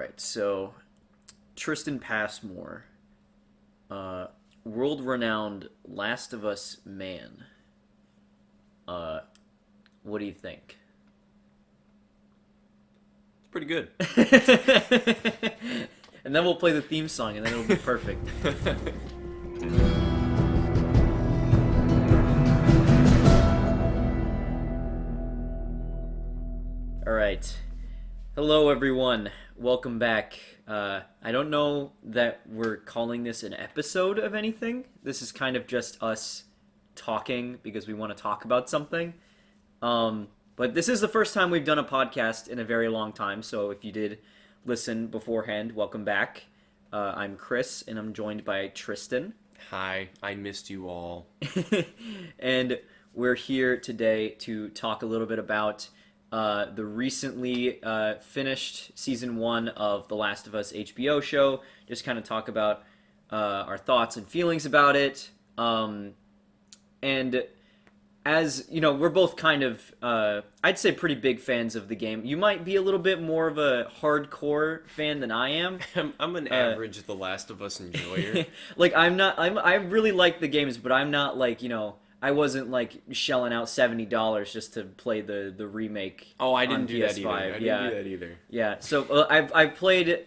right, so Triston Passmore, world-renowned Last of Us man. Uh, what do you think? It's pretty good. And then we'll play the theme song, and then it'll be perfect. All right. Hello, everyone. Welcome back. I don't know that we're calling this an episode of anything. This is kind of just us talking because we want to talk about something. But this is the first time we've done a podcast in a very long time, so if you did listen beforehand, welcome back. I'm Chris, and I'm joined by Triston. Hi, I missed you all. And we're here today to talk a little bit about the recently finished season 1 of The Last of Us HBO show. Just kind of talk about our thoughts and feelings about it. And as you know, we're both kind of, I'd say, pretty big fans of the game. You might be a little bit more of a hardcore fan than I am. I'm an average The Last of Us enjoyer. Like, I really like the games, but I'm not like, I wasn't like shelling out $70 just to play the remake. Oh, I didn't on do that PS5. either. I didn't do that either. Yeah, so I've played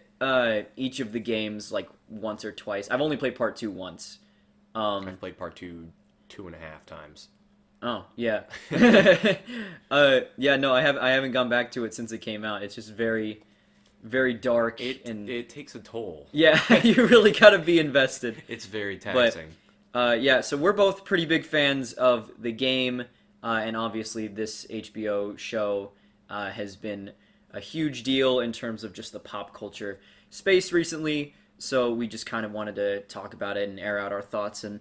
each of the games like once or twice. I've only played part 2 once. I've played part 2 2.5 times. Oh yeah, yeah. No, I haven't gone back to it since it came out. It's just very, very dark and It takes a toll. yeah, you really gotta be invested. It's very taxing. Yeah, so we're both pretty big fans of the game, and obviously this HBO show has been a huge deal in terms of just the pop culture space recently. So we just kind of wanted to talk about it and air out our thoughts and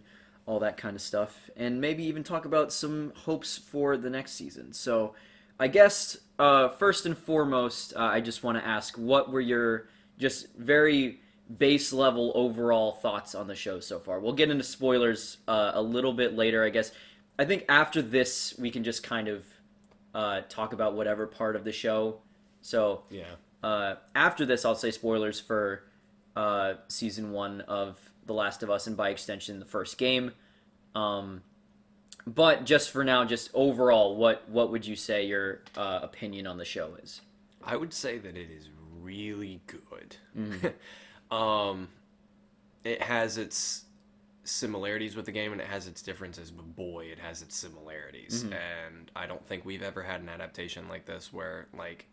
all that kind of stuff, and maybe even talk about some hopes for the next season. So I guess first and foremost, I just want to ask, what were your just very base level overall thoughts on the show so far? We'll get into spoilers a little bit later, I guess. I think after this, we can just kind of talk about whatever part of the show. So Yeah. After this, I'll say spoilers for season 1 of The Last of Us, and by extension, the first game. But just for now, just overall, what would you say your opinion on the show is? I would say that it is really good. Mm-hmm. It has its similarities with the game, and it has its differences, but boy, it has its similarities. Mm-hmm. And I don't think we've ever had an adaptation like this where, like,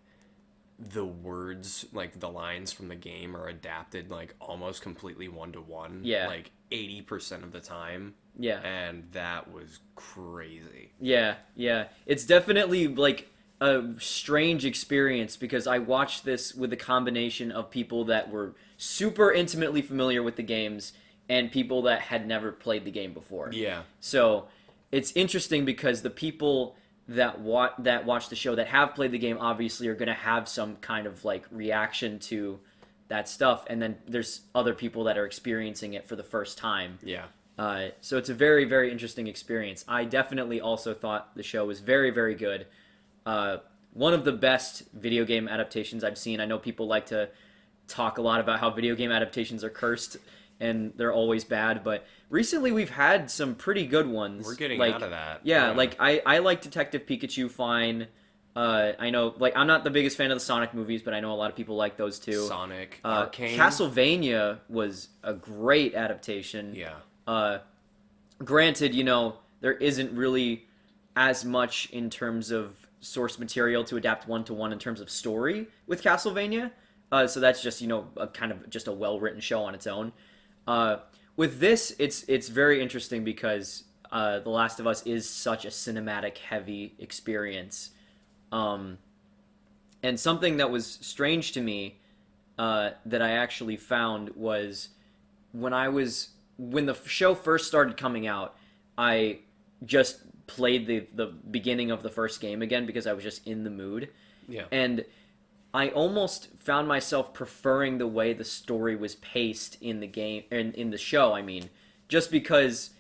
the words, like the lines from the game are adapted like almost completely one-to-one. Yeah. Like 80% of the time. Yeah. And that was crazy. Yeah, yeah. It's definitely like a strange experience because I watched this with a combination of people that were super intimately familiar with the games and people that had never played the game before. Yeah. So it's interesting because the people that watch the show that have played the game obviously are going to have some kind of like reaction to that stuff, and then there's other people that are experiencing it for the first time. Yeah. So it's a very, very interesting experience. I definitely also thought the show was very, very good. One of the best video game adaptations I've seen. I know people like to talk a lot about how video game adaptations are cursed and they're always bad, but recently we've had some pretty good ones. We're getting like, out of that. Yeah, like I like Detective Pikachu fine. I know, like, I'm not the biggest fan of the Sonic movies, but I know a lot of people like those too. Sonic, Arcane. Castlevania was a great adaptation. Yeah. Granted, there isn't really as much in terms of source material to adapt one-to-one in terms of story with Castlevania. So that's just, a kind of just a well-written show on its own. With this, it's very interesting because The Last of Us is such a cinematic-heavy experience. And something that was strange to me that I actually found was when the show first started coming out, I just played the beginning of the first game again because I was just in the mood. Yeah. And I almost found myself preferring the way the story was paced in the game, in the show, I mean, just because,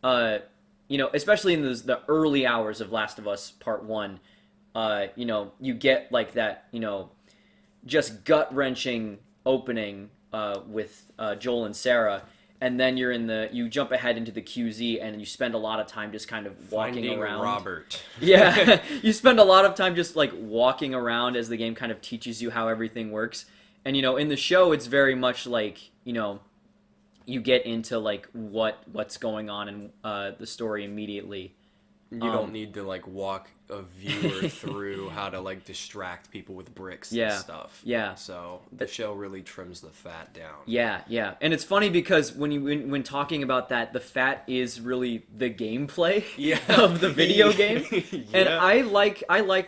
especially in the early hours of Last of Us Part 1, you get like that, just gut-wrenching opening with Joel and Sarah, and then you jump ahead into the QZ, and you spend a lot of time just kind of walking Finding around. Robert. Yeah, you spend a lot of time just like walking around as the game kind of teaches you how everything works. And in the show, it's very much like you get into like what's going on in the story immediately. You don't need to like walk a viewer through how to like distract people with bricks and stuff. Yeah. So the show really trims the fat down. Yeah. And it's funny because when talking about that, the fat is really the gameplay of the video game. And I like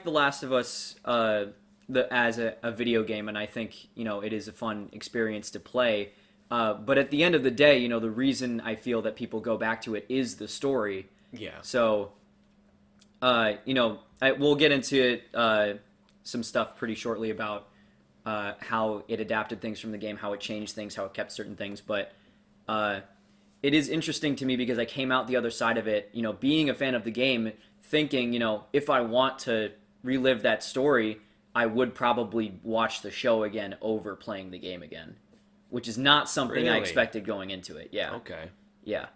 The Last of Us as a video game, and I think it is a fun experience to play. But at the end of the day, the reason I feel that people go back to it is the story. Yeah. So we'll get into some stuff pretty shortly about how it adapted things from the game, how it changed things, how it kept certain things. But it is interesting to me because I came out the other side of it, being a fan of the game, thinking, if I want to relive that story, I would probably watch the show again over playing the game again, which is not something I expected going into it. Yeah. Okay. Yeah.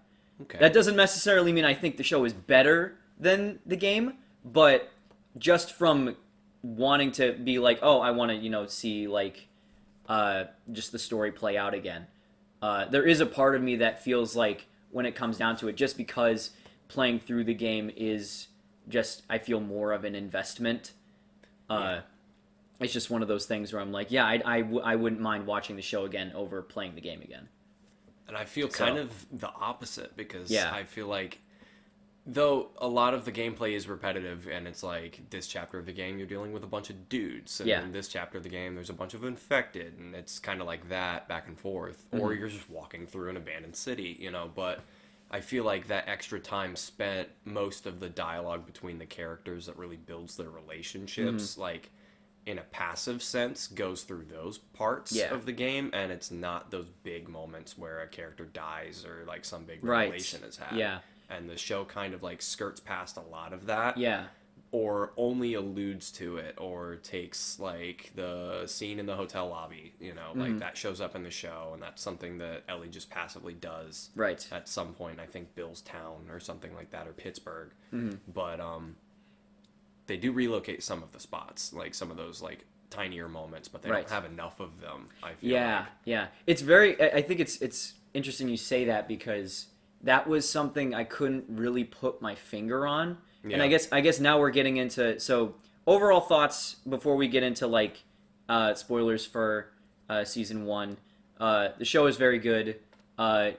Okay. That doesn't necessarily mean I think the show is better than the game, but just from wanting to be like, oh, I want to, see like just the story play out again. There is a part of me that feels like when it comes down to it, just because playing through the game is just, I feel more of an investment. It's just one of those things where I'm like, yeah, I wouldn't mind watching the show again over playing the game again. And I feel kind of the opposite because Yeah. I feel like though a lot of the gameplay is repetitive and it's like this chapter of the game you're dealing with a bunch of dudes and in this chapter of the game there's a bunch of infected and it's kind of like that back and forth or you're just walking through an abandoned city, but I feel like that extra time spent, most of the dialogue between the characters that really builds their relationships, like in a passive sense, goes through those parts of the game, and it's not those big moments where a character dies or like some big revelation is had. Yeah. And the show kind of like skirts past a lot of that. Yeah. Or only alludes to it, or takes like the scene in the hotel lobby, like that shows up in the show, and that's something that Ellie just passively does. Right. At some point, I think Billstown or something like that, or Pittsburgh. But they do relocate some of the spots, like some of those like tinier moments, but they don't have enough of them. I feel like. Yeah. It's very. I think it's interesting you say that because that was something I couldn't really put my finger on. And I guess now we're getting into overall thoughts before we get into like spoilers for season 1. The show is very good.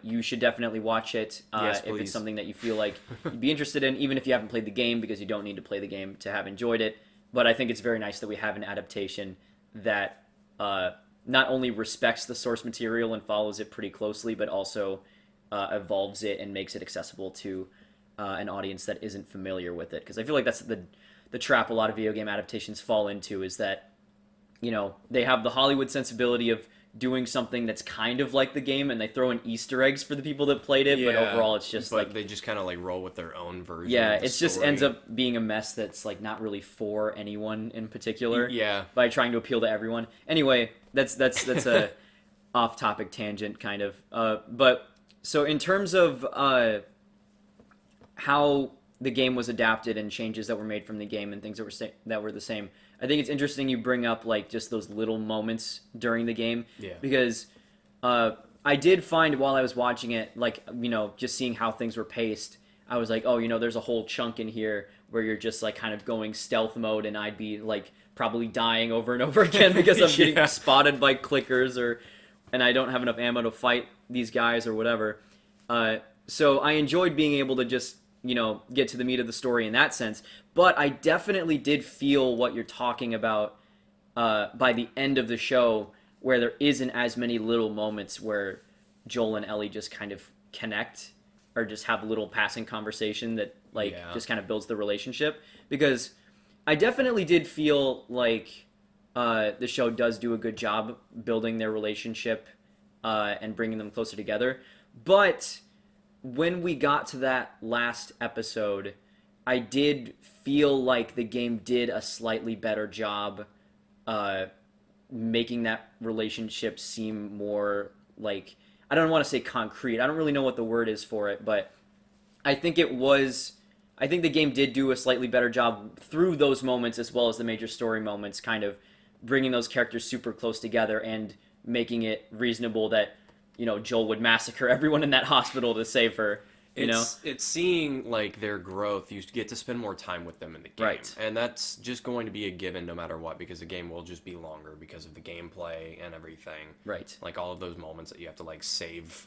You should definitely watch it if it's something that you feel like you'd be interested in, even if you haven't played the game, because you don't need to play the game to have enjoyed it. But I think it's very nice that we have an adaptation that not only respects the source material and follows it pretty closely, but also evolves it and makes it accessible to an audience that isn't familiar with it. Because I feel like that's the trap a lot of video game adaptations fall into, is that they have the Hollywood sensibility of doing something that's kind of like the game, and they throw in Easter eggs for the people that played it, but overall it's just like they just kind of like roll with their own version. Yeah, of the it just story. ends up being a mess that's like not really for anyone in particular. Yeah, by trying to appeal to everyone. Anyway, that's a off-topic tangent kind of. But so in terms of how the game was adapted and changes that were made from the game and things that were the same, I think it's interesting you bring up like just those little moments during the game. Yeah. Because I did find while I was watching it, like, just seeing how things were paced, I was like, oh, there's a whole chunk in here where you're just like kind of going stealth mode, and I'd be like probably dying over and over again because I'm getting spotted by clickers and I don't have enough ammo to fight these guys or whatever. So I enjoyed being able to just get to the meat of the story in that sense. But I definitely did feel what you're talking about by the end of the show, where there isn't as many little moments where Joel and Ellie just kind of connect or just have a little passing conversation that just kind of builds the relationship. Because I definitely did feel like the show does do a good job building their relationship and bringing them closer together. But when we got to that last episode, I did feel like the game did a slightly better job making that relationship seem more like, I don't want to say concrete. I don't really know what the word is for it, but I think it was. I think the game did do a slightly better job through those moments as well as the major story moments, kind of bringing those characters super close together and making it reasonable that Joel would massacre everyone in that hospital to save her. It's seeing like their growth. You get to spend more time with them in the game, Right. and that's just going to be a given no matter what, because the game will just be longer because of the gameplay and everything. Right. Like all of those moments that you have to like save,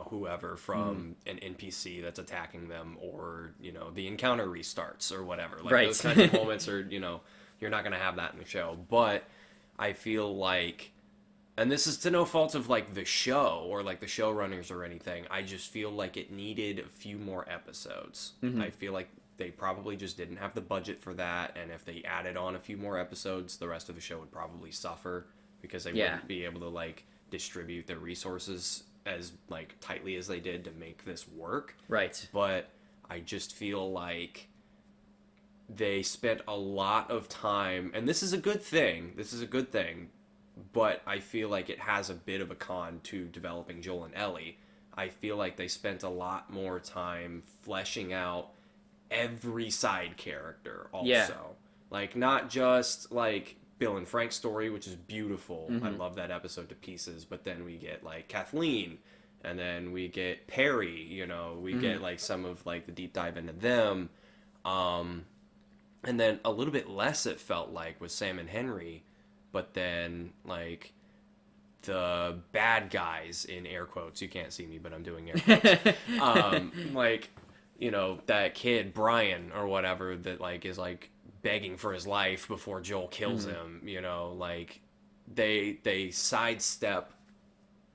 whoever from an NPC that's attacking them, or the encounter restarts or whatever. Like Right. those kinds of moments are you're not going to have that in the show, but I feel like. And this is to no fault of like the show or like the showrunners or anything. I just feel like it needed a few more episodes. I feel like they probably just didn't have the budget for that, and if they added on a few more episodes, the rest of the show would probably suffer because they wouldn't be able to like distribute their resources as like tightly as they did to make this work. Right. But I just feel like they spent a lot of time, and this is a good thing. But I feel like it has a bit of a con to developing Joel and Ellie. I feel like they spent a lot more time fleshing out every side character also. Yeah. Like, not just, like, Bill and Frank's story, which is beautiful. I love that episode to pieces. But then we get, like, Kathleen. And then we get Perry, We get, like, some of, like, the deep dive into them. And then a little bit less, it felt like, with Sam and Henry. But then, like, the bad guys, in air quotes, you can't see me, but I'm doing air quotes, like, that kid, Brian, or whatever, that, like, is, like, begging for his life before Joel kills him, like, they sidestep,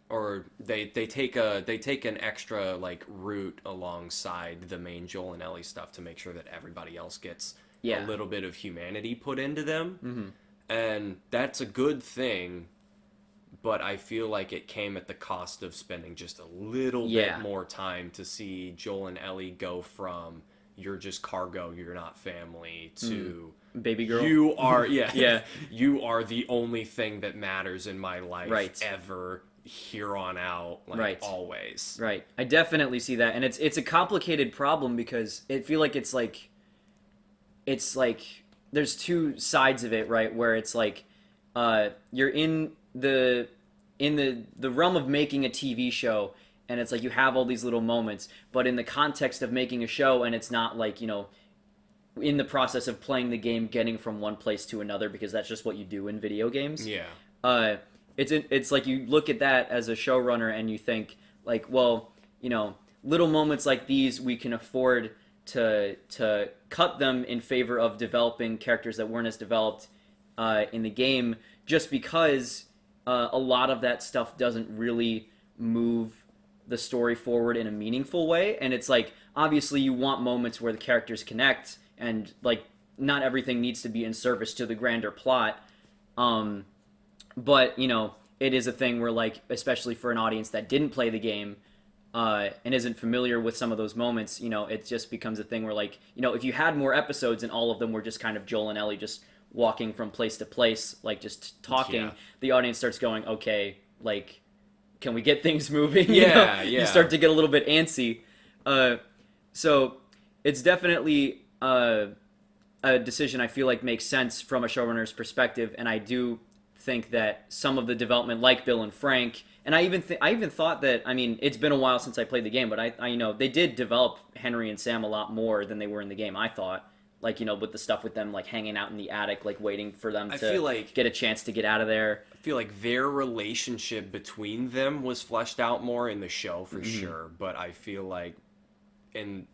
or they take an extra, like, route alongside the main Joel and Ellie stuff to make sure that everybody else gets a little bit of humanity put into them. And that's a good thing, but I feel like it came at the cost of spending just a little bit more time to see Joel and Ellie go from you're just cargo, you're not family, to baby girl. You are you are the only thing that matters in my life ever, here on out, like always. Right. I definitely see that, and it's a complicated problem because I feel like it's like there's two sides of it, right? Where it's like you're in the realm of making a TV show, and it's like you have all these little moments, but in the context of making a show, and it's not like in the process of playing the game, getting from one place to another, because that's just what you do in video games. Yeah. It's like you look at that as a showrunner and you think like, well, little moments like these we can afford to cut them in favor of developing characters that weren't as developed in the game, just because a lot of that stuff doesn't really move the story forward in a meaningful way. And it's like, obviously you want moments where the characters connect, and like not everything needs to be in service to the grander plot, but it is a thing where, like, especially for an audience that didn't play the game and isn't familiar with some of those moments, it just becomes a thing where, like, if you had more episodes and all of them were just kind of Joel and Ellie just walking from place to place, like just talking, the audience starts going, okay, like, can we get things moving? You start to get a little bit antsy. So it's definitely a decision I feel like makes sense from a showrunner's perspective, and I do think that some of the development, like Bill and Frank, and I even thought that, I mean, it's been a while since I played the game, but I they did develop Henry and Sam a lot more than they were in the game, I thought. Like, with the stuff with them, like, hanging out in the attic, like, waiting for them to get a chance to get out of there. I feel like their relationship between them was fleshed out more in the show, for sure. But I feel like in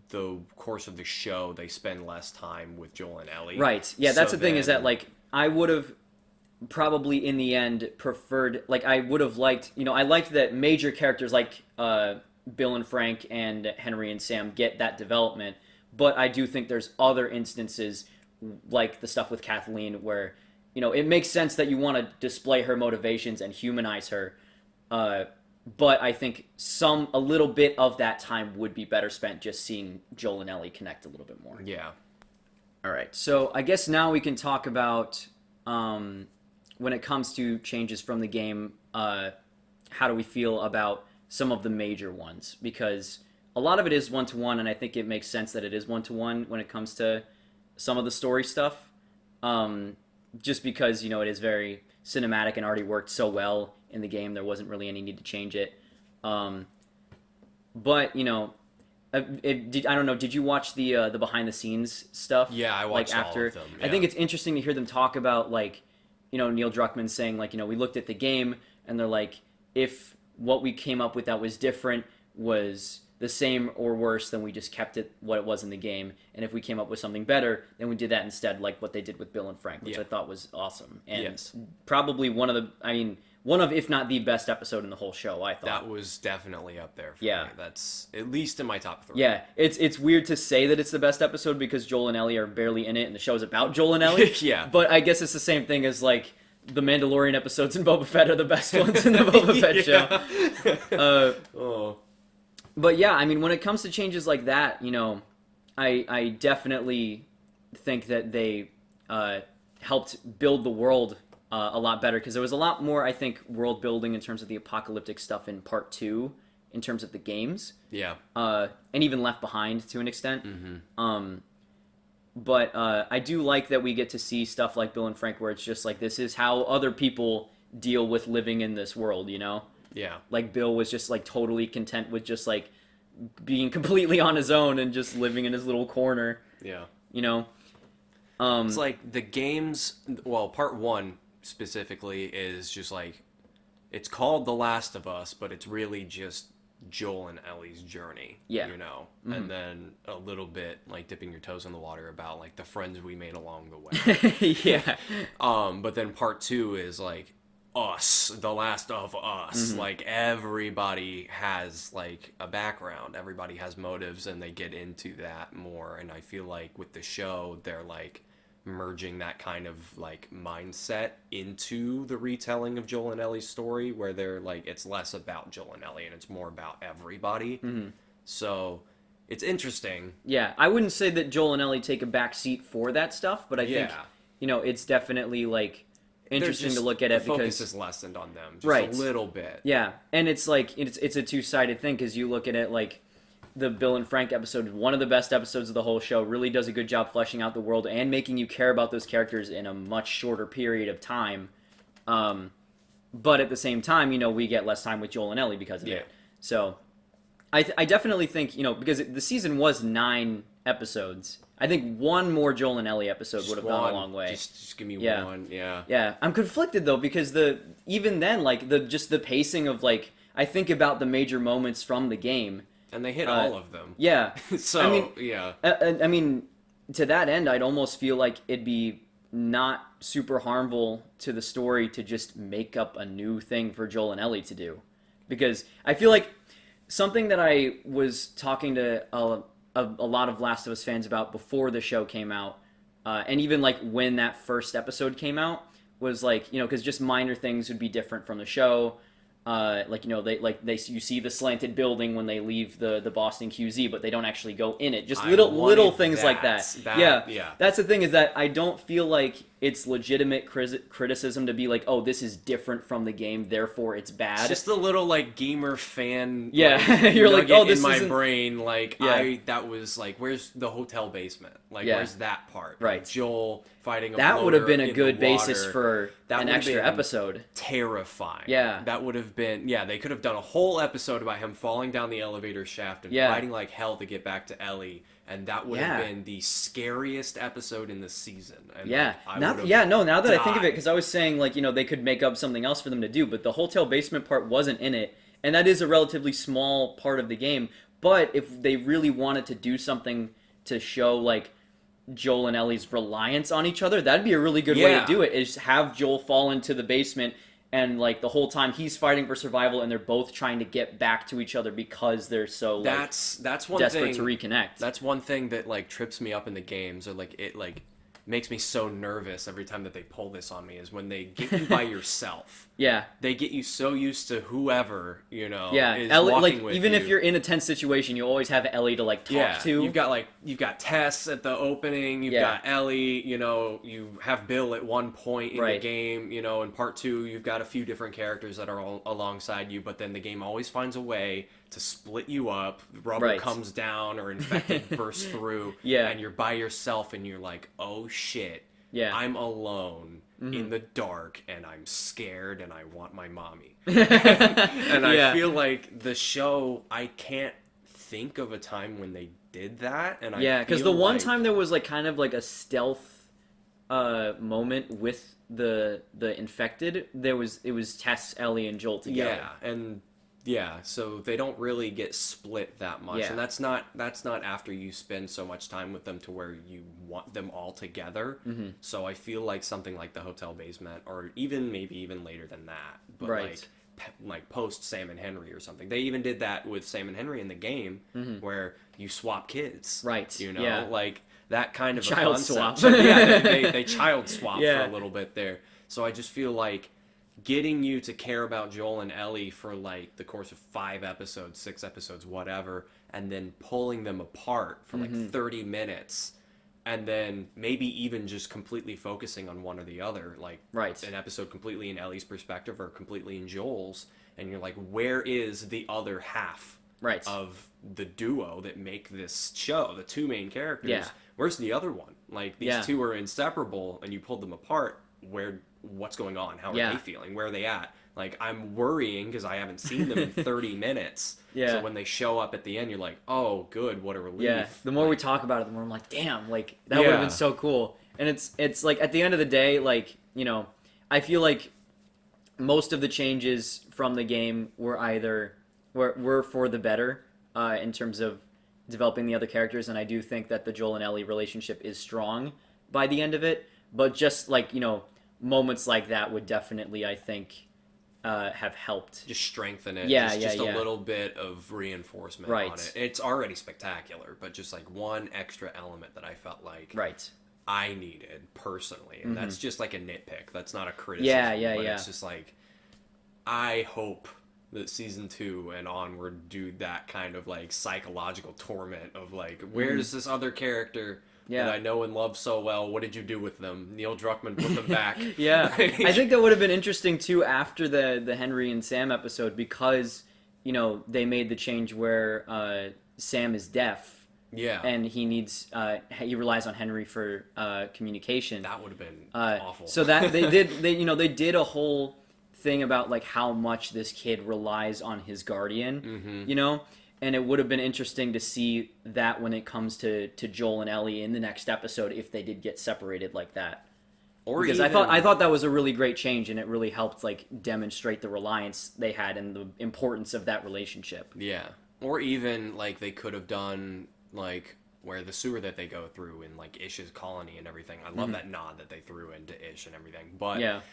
the course of the show, they spend less time with Joel and Ellie. Right. Yeah, that's the thing, is that, like, I would have probably in the end preferred, like, I would have liked, I liked that major characters like Bill and Frank and Henry and Sam get that development. But I do think there's other instances, like the stuff with Kathleen, where, it makes sense that you want to display her motivations and humanize her. But I think a little bit of that time would be better spent just seeing Joel and Ellie connect a little bit more. Yeah. All right. So I guess now we can talk about when it comes to changes from the game, how do we feel about some of the major ones? Because a lot of it is one-to-one, and I think it makes sense that it is one-to-one when it comes to some of the story stuff. Just because, it is very cinematic and already worked so well in the game, there wasn't really any need to change it. But, I don't know, did you watch the behind-the-scenes stuff? Yeah, I watched all of them. Yeah. I think it's interesting to hear them talk about, Neil Druckmann saying, we looked at the game, and they're like, if what we came up with that was different was the same or worse, then we just kept it what it was in the game. And if we came up with something better, then we did that instead, like what they did with Bill and Frank, which I thought was awesome. And probably one of, if not the best episode in the whole show, I thought. That was definitely up there for me. That's at least in my top 3. Yeah, it's weird to say that it's the best episode because Joel and Ellie are barely in it, and the show's about Joel and Ellie. Yeah. But I guess it's the same thing as, the Mandalorian episodes in Boba Fett are the best ones in the Boba Fett show. But yeah, when it comes to changes like that, I definitely think that they helped build the world a lot better because there was a lot more, I think, world building in terms of the apocalyptic stuff in Part 2 in terms of the games. Yeah. And even Left Behind to an extent. Mm-hmm. But I do like that we get to see stuff like Bill and Frank where it's just this is how other people deal with living in this world, Yeah. Bill was just totally content with just being completely on his own and just living in his little corner. Yeah. It's the games, Part 1 specifically is just it's called The Last of Us, but it's really just Joel and Ellie's journey. Yeah. Mm-hmm. And then a little bit Mm-hmm. dipping your toes in the water about the friends we made along the way. Yeah. But then Part 2 is us, The Last of Us. Mm-hmm. Everybody has a background, everybody has motives, and they get into that more. And I feel with the show they're merging that kind of mindset into the retelling of Joel and Ellie's story, where they're it's less about Joel and Ellie and it's more about everybody. Mm-hmm. So it's interesting. Yeah, I wouldn't say that Joel and Ellie take a back seat for that stuff, but I think it's definitely interesting to look at it because focus is lessened on them just right. a little bit. Yeah, and it's it's a two-sided thing because you look at it the Bill and Frank episode is one of the best episodes of the whole show. Really does a good job fleshing out the world and making you care about those characters in a much shorter period of time. But at the same time, we get less time with Joel and Ellie because of it. So I definitely think, because the season was 9 episodes. I think one more Joel and Ellie episode would have gone a long way. Just give me one, yeah. Yeah, I'm conflicted though because even then, the pacing of I think about the major moments from the game. And they hit all of them. Yeah. So, yeah. To that end, I'd almost feel it'd be not super harmful to the story to just make up a new thing for Joel and Ellie to do. Because I feel something that I was talking to a lot of Last of Us fans about before the show came out, and even when that first episode came out, was because just minor things would be different from the show. You see the slanted building when they leave the Boston QZ, but they don't actually go in it. Just little things like that. Yeah. That's the thing is that I don't feel it's legitimate criticism to be oh, this is different from the game, therefore it's bad. It's just a little gamer fan. Yeah, you're oh, this in my isn't... brain. That was where's the hotel basement? Where's that part? Right. Joel fighting a that would have been a in good the basis water. for an extra episode. Terrifying. Yeah. That would have been, they could have done a whole episode about him falling down the elevator shaft and fighting like hell to get back to Ellie, and that would have been the scariest episode in the season. And now that I think of it, because I was saying they could make up something else for them to do, but the hotel basement part wasn't in it, and that is a relatively small part of the game. But if they really wanted to do something to show Joel and Ellie's reliance on each other, that'd be a really good way to do it, is have Joel fall into the basement and the whole time he's fighting for survival and they're both trying to get back to each other because they're so that's one desperate thing, to reconnect. That's one thing that trips me up in the games, or makes me so nervous every time that they pull this on me is when they get you by yourself. Yeah. They get you so used to whoever, you know, yeah. is Ellie, walking like with even you. if you're in a tense situation, you always have Ellie to like talk to. You've got Tess at the opening, you've got Ellie, you know, you have Bill at one point in the game, you know, in part 2 you've got a few different characters that are all alongside you, but then the game always finds a way to split you up. Rubber comes down or infected bursts through, and you're by yourself and you're like, oh shit, I'm alone in the dark and I'm scared and I want my mommy. And I feel like the show, I can't think of a time when they did that. And because the one time there was like kind of like a stealth moment with the infected, it was Tess, Ellie, and Joel together. So they don't really get split that much, and that's not after you spend so much time with them to where you want them all together. So I feel like something like the hotel basement, or maybe even later than that, but like post Sam and Henry or something. They even did that with Sam and Henry in the game, where you swap kids, you know, like that kind of child a concept. swap. they child swap for a little bit there. So I just feel like getting you to care about Joel and Ellie for like the course of 5 episodes, 6 episodes, whatever, and then pulling them apart for like 30 minutes, and then maybe even just completely focusing on one or the other, like an episode completely in Ellie's perspective or completely in Joel's, and you're like, where is the other half of the duo that make this show, the 2 main characters? Where's the other one? Like, these 2 are inseparable, and you pulled them apart. What's going on? How are they feeling? Where are they at? Like, I'm worrying because I haven't seen them in 30 minutes. So when they show up at the end, you're like, oh, good, what a relief. The more we talk about it, the more I'm like, damn, like, that would have been so cool. And it's like, at the end of the day, like, you know, I feel like most of the changes from the game were for the better in terms of developing the other characters, and I do think that the Joel and Ellie relationship is strong by the end of it. But just like, you know, moments like that would definitely, I think, have helped. Just strengthen it. Yeah, just a little bit of reinforcement on it. It's already spectacular, but just like one extra element that I felt like I needed personally. And that's just like a nitpick. That's not a criticism. But it's just like, I hope that season 2 and onward do that kind of like psychological torment of like, where's this other character that I know and love so well? What did you do with them? Neil Druckmann put them back. I think that would have been interesting too after the Henry and Sam episode, because, you know, they made the change where Sam is deaf. And he needs he relies on Henry for communication. That would have been awful. So that they did a whole thing about like how much this kid relies on his guardian, you know? And it would have been interesting to see that when it comes to Joel and Ellie in the next episode, if they did get separated like that. Because I thought that was a really great change, and it really helped like demonstrate the reliance they had and the importance of that relationship. Yeah. Or even like they could have done like where the sewer that they go through in like Ish's colony and everything. I love that nod that they threw into Ish and everything. But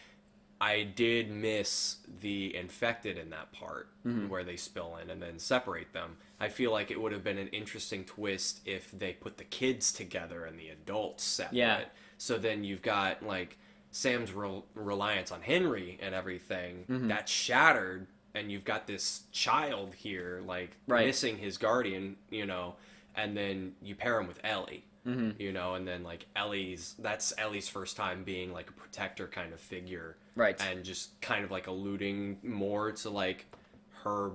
I did miss the infected in that part where they spill in and then separate them. I feel like it would have been an interesting twist if they put the kids together and the adults separate. So then you've got like Sam's reliance on Henry and everything that's shattered, and you've got this child here like missing his guardian, you know, and then you pair him with Ellie. You know, and then like that's Ellie's first time being like a protector kind of figure, and just kind of like alluding more to like her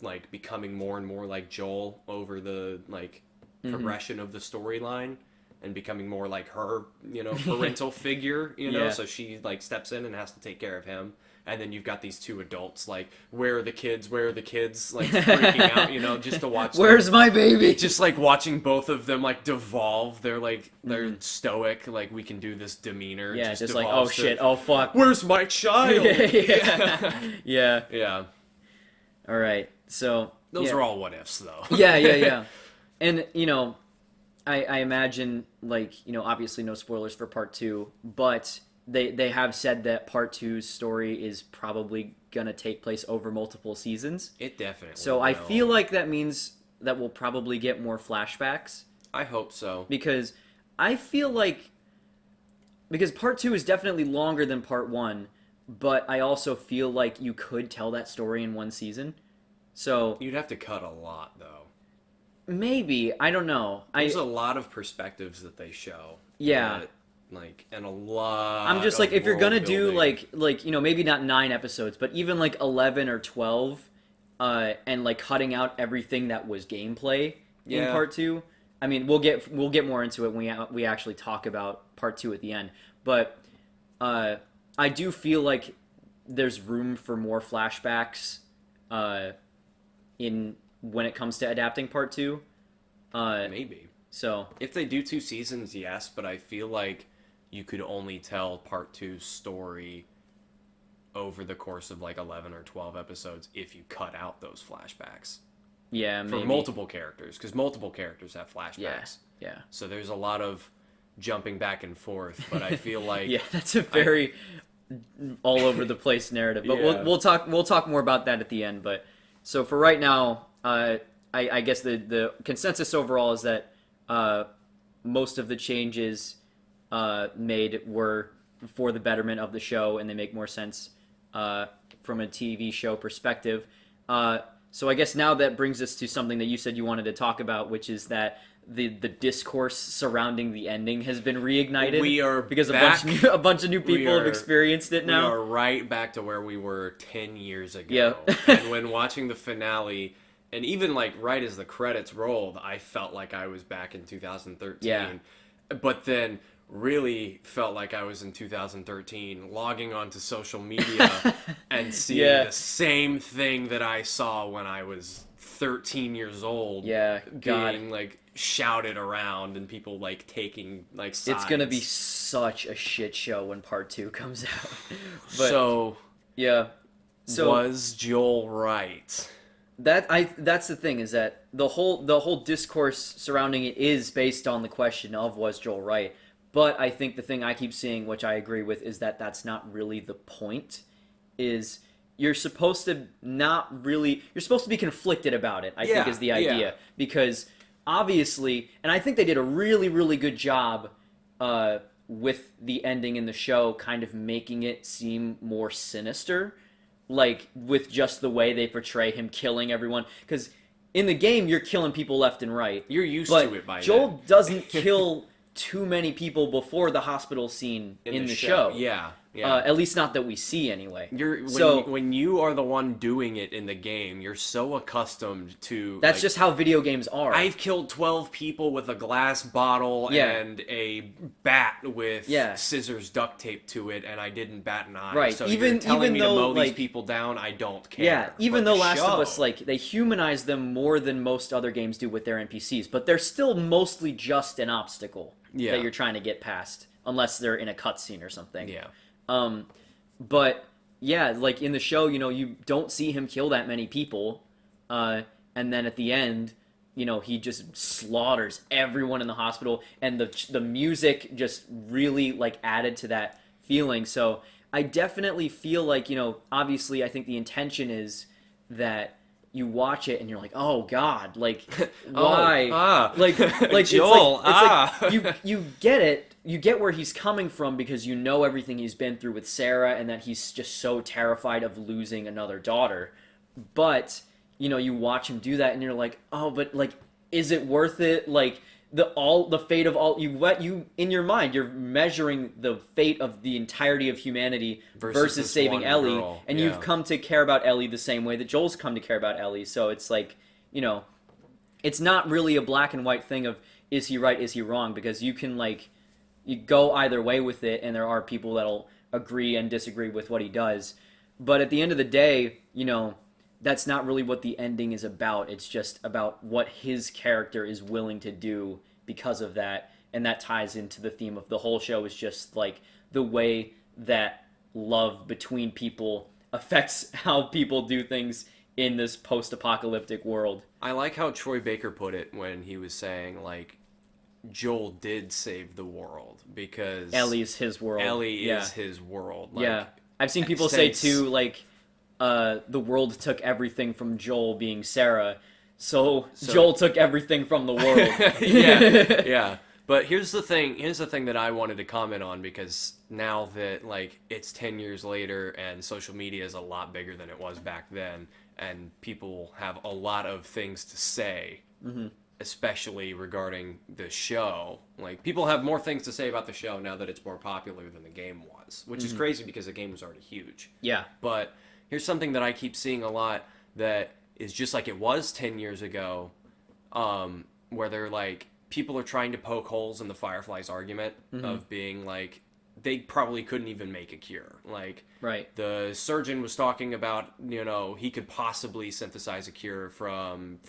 like becoming more and more like Joel over the like progression of the storyline, and becoming more like her, you know, parental figure, you know, so she like steps in and has to take care of him. And then you've got these 2 adults, like, where are the kids, like, freaking out, you know, just to watch Where's my baby? Just, like, watching both of them, like, devolve. They're, like, they're stoic, like, we can do this demeanor. Yeah, just like, oh, shit, oh, fuck. Where's my child? Yeah. All right, so... Those are all what-ifs, though. Yeah. And, you know, I imagine, like, you know, obviously no spoilers for part 2, but... They have said that part 2's story is probably gonna take place over multiple seasons. It definitely So will. I feel like that means that we'll probably get more flashbacks. I hope so. Because I feel like because part 2 is definitely longer than part 1, but I also feel like you could tell that story in one season. So You'd have to cut a lot, though. maybe, I don't know. There's a lot of perspectives that they show. Yeah. And a lot. I'm just like, if you're gonna do building. like maybe not 9 episodes, but even like 11 or 12, and like cutting out everything that was gameplay in part 2. I mean, we'll get more into it when we actually talk about part 2 at the end. But I do feel like there's room for more flashbacks in when it comes to adapting part 2. Maybe. So If they do 2 seasons, yes, but I feel like you could only tell part 2's story over the course of like 11 or 12 episodes if you cut out those flashbacks. yeah, maybe. For multiple characters, because multiple characters have flashbacks. Yeah. So there's a lot of jumping back and forth, but I feel like Yeah, that's a very all over the place narrative. But Yeah. we'll talk more about that at the end. But so for right now, I guess the consensus overall is that most of the changes made were for the betterment of the show, and they make more sense from a TV show perspective. So I guess now that brings us to something that you said you wanted to talk about, which is that the discourse surrounding the ending has been reignited. We are because back. a bunch of new people have experienced it now. We are right back to where we were 10 years ago. Yeah. And when watching the finale, and even like right as the credits rolled, I felt like I was back in 2013. Yeah. But then really felt like I was in 2013, logging onto social media and seeing the same thing that I saw when I was 13 years old. Yeah, God. Being like shouted around and people like taking like sides. It's gonna be such a shit show when part 2 comes out. But yeah. So was Joel right? that's the thing, is that the whole discourse surrounding it is based on the question of, was Joel right? But I think the thing I keep seeing, which I agree with, is that that's not really the point. Is you're supposed to be conflicted about it, I think is the idea. Because obviously, and I think they did a really, really good job with the ending in the show, kind of making it seem more sinister, like with just the way they portray him killing everyone. Because in the game, you're killing people left and right. You're used to it by Joel then. doesn't kill too many people before the hospital scene in the show. Yeah. At least not that we see anyway. When you are the one doing it in the game, you're so accustomed to. That's just how video games are. I've killed 12 people with a glass bottle and a bat with scissors duct taped to it, and I didn't bat an eye. Right. So even you're telling me though, to mow like, these people down, I don't care. Yeah, even but though the Last show, of Us, like, they humanize them more than most other games do with their NPCs, but they're still mostly just an obstacle that you're trying to get past, unless they're in a cutscene or something. Yeah. But yeah, like in the show, you don't see him kill that many people, and then at the end, he just slaughters everyone in the hospital, and the music just really like added to that feeling. So I definitely feel like, obviously, I think the intention is that you watch it and you're like, oh God, like why? Like Joel, it's like you get it. You get where he's coming from because you know everything he's been through with Sarah, and that he's just so terrified of losing another daughter. But you watch him do that, and you're like, oh, but like, is it worth it? Like the fate of all you in your mind, you're measuring the fate of the entirety of humanity versus saving Ellie, girl. and you've come to care about Ellie the same way that Joel's come to care about Ellie. So it's like, it's not really a black and white thing of, is he right, is he wrong? Because you can you go either way with it, and there are people that'll agree and disagree with what he does. But at the end of the day, that's not really what the ending is about. It's just about what his character is willing to do because of that. And that ties into the theme of the whole show, is just like the way that love between people affects how people do things in this post-apocalyptic world. I like how Troy Baker put it when he was saying, like, Joel did save the world because Ellie's his world. Ellie is his world. Like, I've seen people say too, like, the world took everything from Joel being Sarah, so Joel took everything from the world. yeah. But here's the thing. Here's the thing that I wanted to comment on, because now that like it's 10 years later and social media is a lot bigger than it was back then, and people have a lot of things to say, especially regarding the show. Like, people have more things to say about the show now that it's more popular than the game was, which is crazy because the game was already huge. Yeah. But here's something that I keep seeing a lot that is just like it was 10 years ago, where they're like, people are trying to poke holes in the Fireflies argument of being like, they probably couldn't even make a cure. Like, Right. the surgeon was talking about, he could possibly synthesize a cure from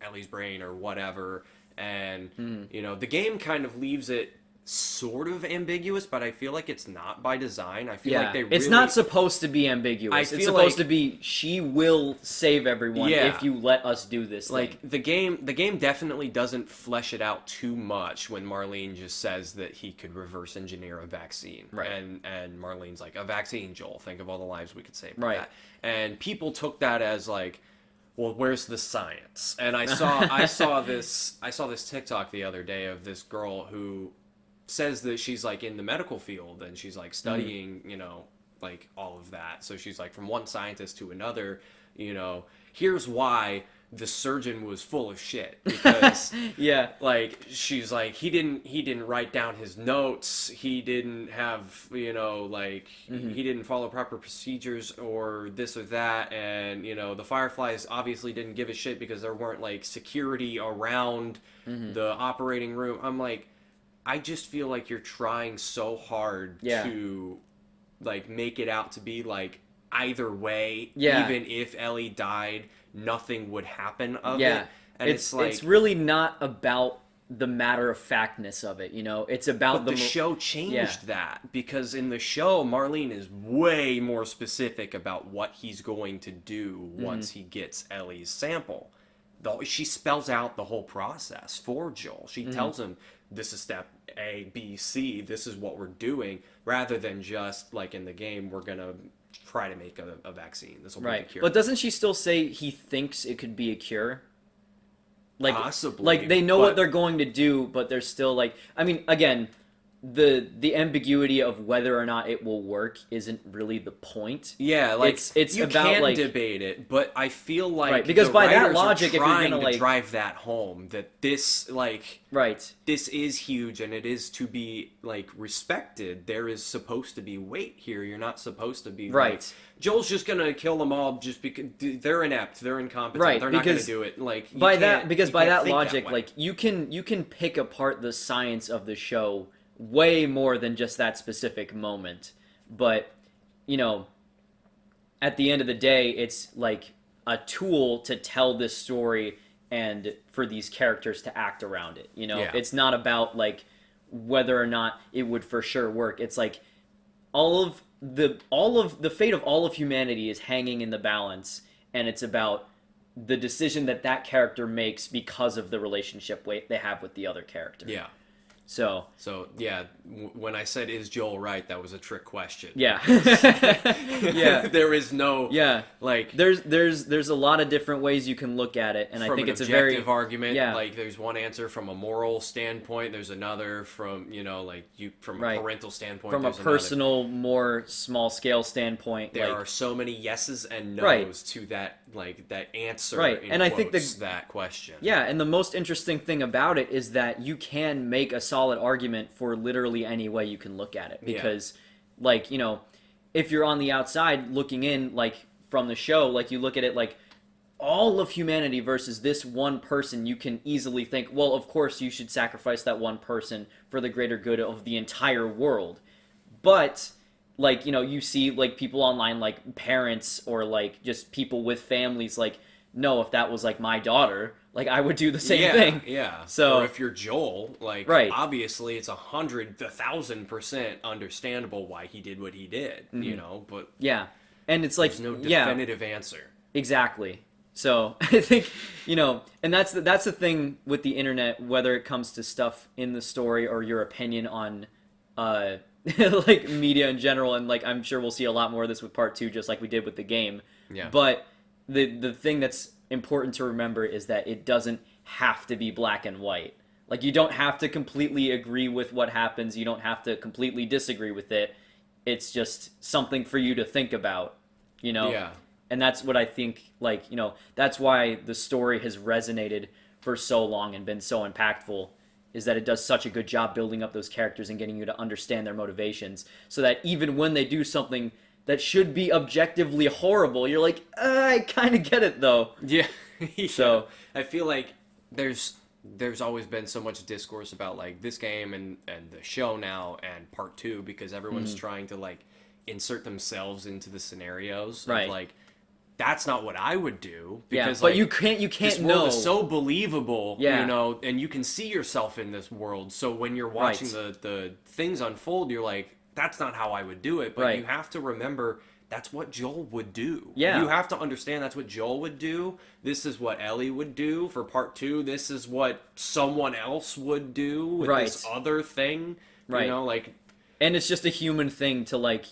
Ellie's brain or whatever. And, the game kind of leaves it sort of ambiguous, but I feel like it's not by design. I feel like they really... It's not supposed to be ambiguous. It's supposed to be, she will save everyone if you let us do this like thing. the game definitely doesn't flesh it out too much when Marlene just says that he could reverse engineer a vaccine. Right. And Marlene's like, a vaccine, Joel, think of all the lives we could save with Right. that. And people took that as like, well, where's the science? And I saw this TikTok the other day of this girl who says that she's like in the medical field and she's like studying, like all of that. So she's like, from one scientist to another, here's why the surgeon was full of shit, because like, she's like, he didn't write down his notes, he didn't have, he didn't follow proper procedures or this or that, and the Fireflies obviously didn't give a shit because there weren't like security around the operating room. I'm like, I just feel like you're trying so hard to like make it out to be like either way, even if Ellie died, nothing would happen of it. And it's like, it's really not about the matter of factness of it, It's about the show changed that, because in the show Marlene is way more specific about what he's going to do once he gets Ellie's sample. She spells out the whole process for Joel. She tells him, this is step A, B, C, this is what we're doing, rather than just like in the game, we're gonna try to make a vaccine. This will be a cure. But doesn't she still say he thinks it could be a cure? Like, possibly. Like, they know what they're going to do, but they're still like, I mean, again, the ambiguity of whether or not it will work isn't really the point. Yeah, like, it's you about, can like, debate it, but I feel like because the by that writers logic, are if you're trying gonna, to like, drive that home, that this, like, this is huge and it is to be like respected. There is supposed to be weight here. You're not supposed to be like, Joel's just gonna kill them all just because they're inept, they're incompetent, they're not gonna do it. Like, by that logic, like, you can pick apart the science of the show way more than just that specific moment. But, at the end of the day, it's like a tool to tell this story and for these characters to act around it. It's not about like whether or not it would for sure work. It's like all of the fate of all of humanity is hanging in the balance, and it's about the decision that character makes because of the relationship they have with the other character. Yeah. So yeah, when I said, is Joel right, that was a trick question. Yeah. There is no... Yeah. Like... There's a lot of different ways you can look at it, and I think it's a very... From an objective argument, like, there's one answer from a moral standpoint, there's another from, from a parental standpoint, from a personal, more small-scale standpoint. There are so many yeses and nos to that, like, that answer, and I think that question. Yeah, and the most interesting thing about it is that you can make a solid argument for literally any way you can look at it, because like, if you're on the outside looking in, like, from the show, like, you look at it like all of humanity versus this one person, you can easily think, well, of course you should sacrifice that one person for the greater good of the entire world. But like, you see like people online, like parents or like just people with families, like, no, if that was like my daughter, like, I would do the same thing. Yeah. So, or if you're Joel, like, obviously it's 1,000% understandable why he did what he did, but and it's like, there's no definitive answer. Exactly. So I think, and that's the thing with the internet, whether it comes to stuff in the story or your opinion on, like, media in general, and like, I'm sure we'll see a lot more of this with part 2, just like we did with the game. Yeah. But the thing that's important to remember is that it doesn't have to be black and white. Like, you don't have to completely agree with what happens. You don't have to completely disagree with it. It's just something for you to think about, you know? Yeah. And that's what I think, like, that's why the story has resonated for so long and been so impactful, is that it does such a good job building up those characters and getting you to understand their motivations, so that even when they do something that should be objectively horrible, you're like, I kind of get it, though. Yeah. Yeah. So I feel like there's always been so much discourse about like this game and the show now and part 2, because everyone's trying to like insert themselves into the scenarios Right. of like, that's not what I would do, yeah, because but like, you can't this know. world is so believable, Yeah. and you can see yourself in this world. So when you're watching the things unfold, you're like, that's not how I would do it. But Right. you have to remember that's what Joel would do. Yeah. You have to understand that's what Joel would do. This is what Ellie would do for part 2. This is what someone else would do with Right. this other thing. Right. Like, And it's just a human thing to, like,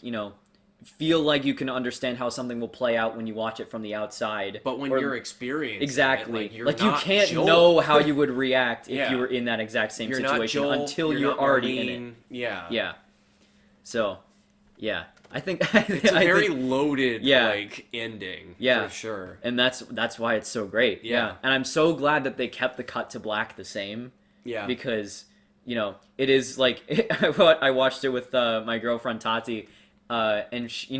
feel like you can understand how something will play out when you watch it from the outside. but when you're experiencing exactly, it, you're like, you not can't Joel. know how you would react if Yeah. you were in that exact same You're not situation Joel, until you're you're not already Marlene. in it. Yeah. Yeah. So, yeah, I think It's a I very think- loaded Yeah. like ending. Yeah. For sure. and that's why it's so great. Yeah. And I'm so glad that they kept the cut to black the same. Yeah. Because it is like I watched it with my girlfriend Tati, and she,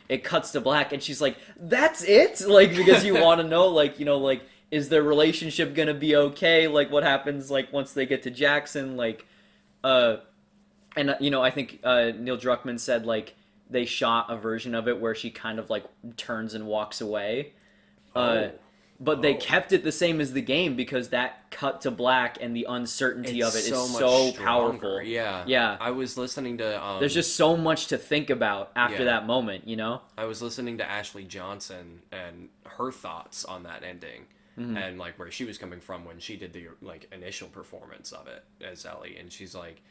it cuts to black and she's like, "That's it," like, because you want to know, like, like, is their relationship gonna be okay? Like, what happens like once they get to Jackson? Like, and I think Neil Druckmann said like they shot a version of it where she kind of like turns and walks away. But they kept it the same as the game, because that cut to black and the uncertainty of it is much so stronger. powerful. Yeah. Yeah. I was listening to There's just so much to think about after Yeah. that moment, I was listening to Ashley Johnson and her thoughts on that ending, and like where she was coming from when she did the like initial performance of it as Ellie, and she's like,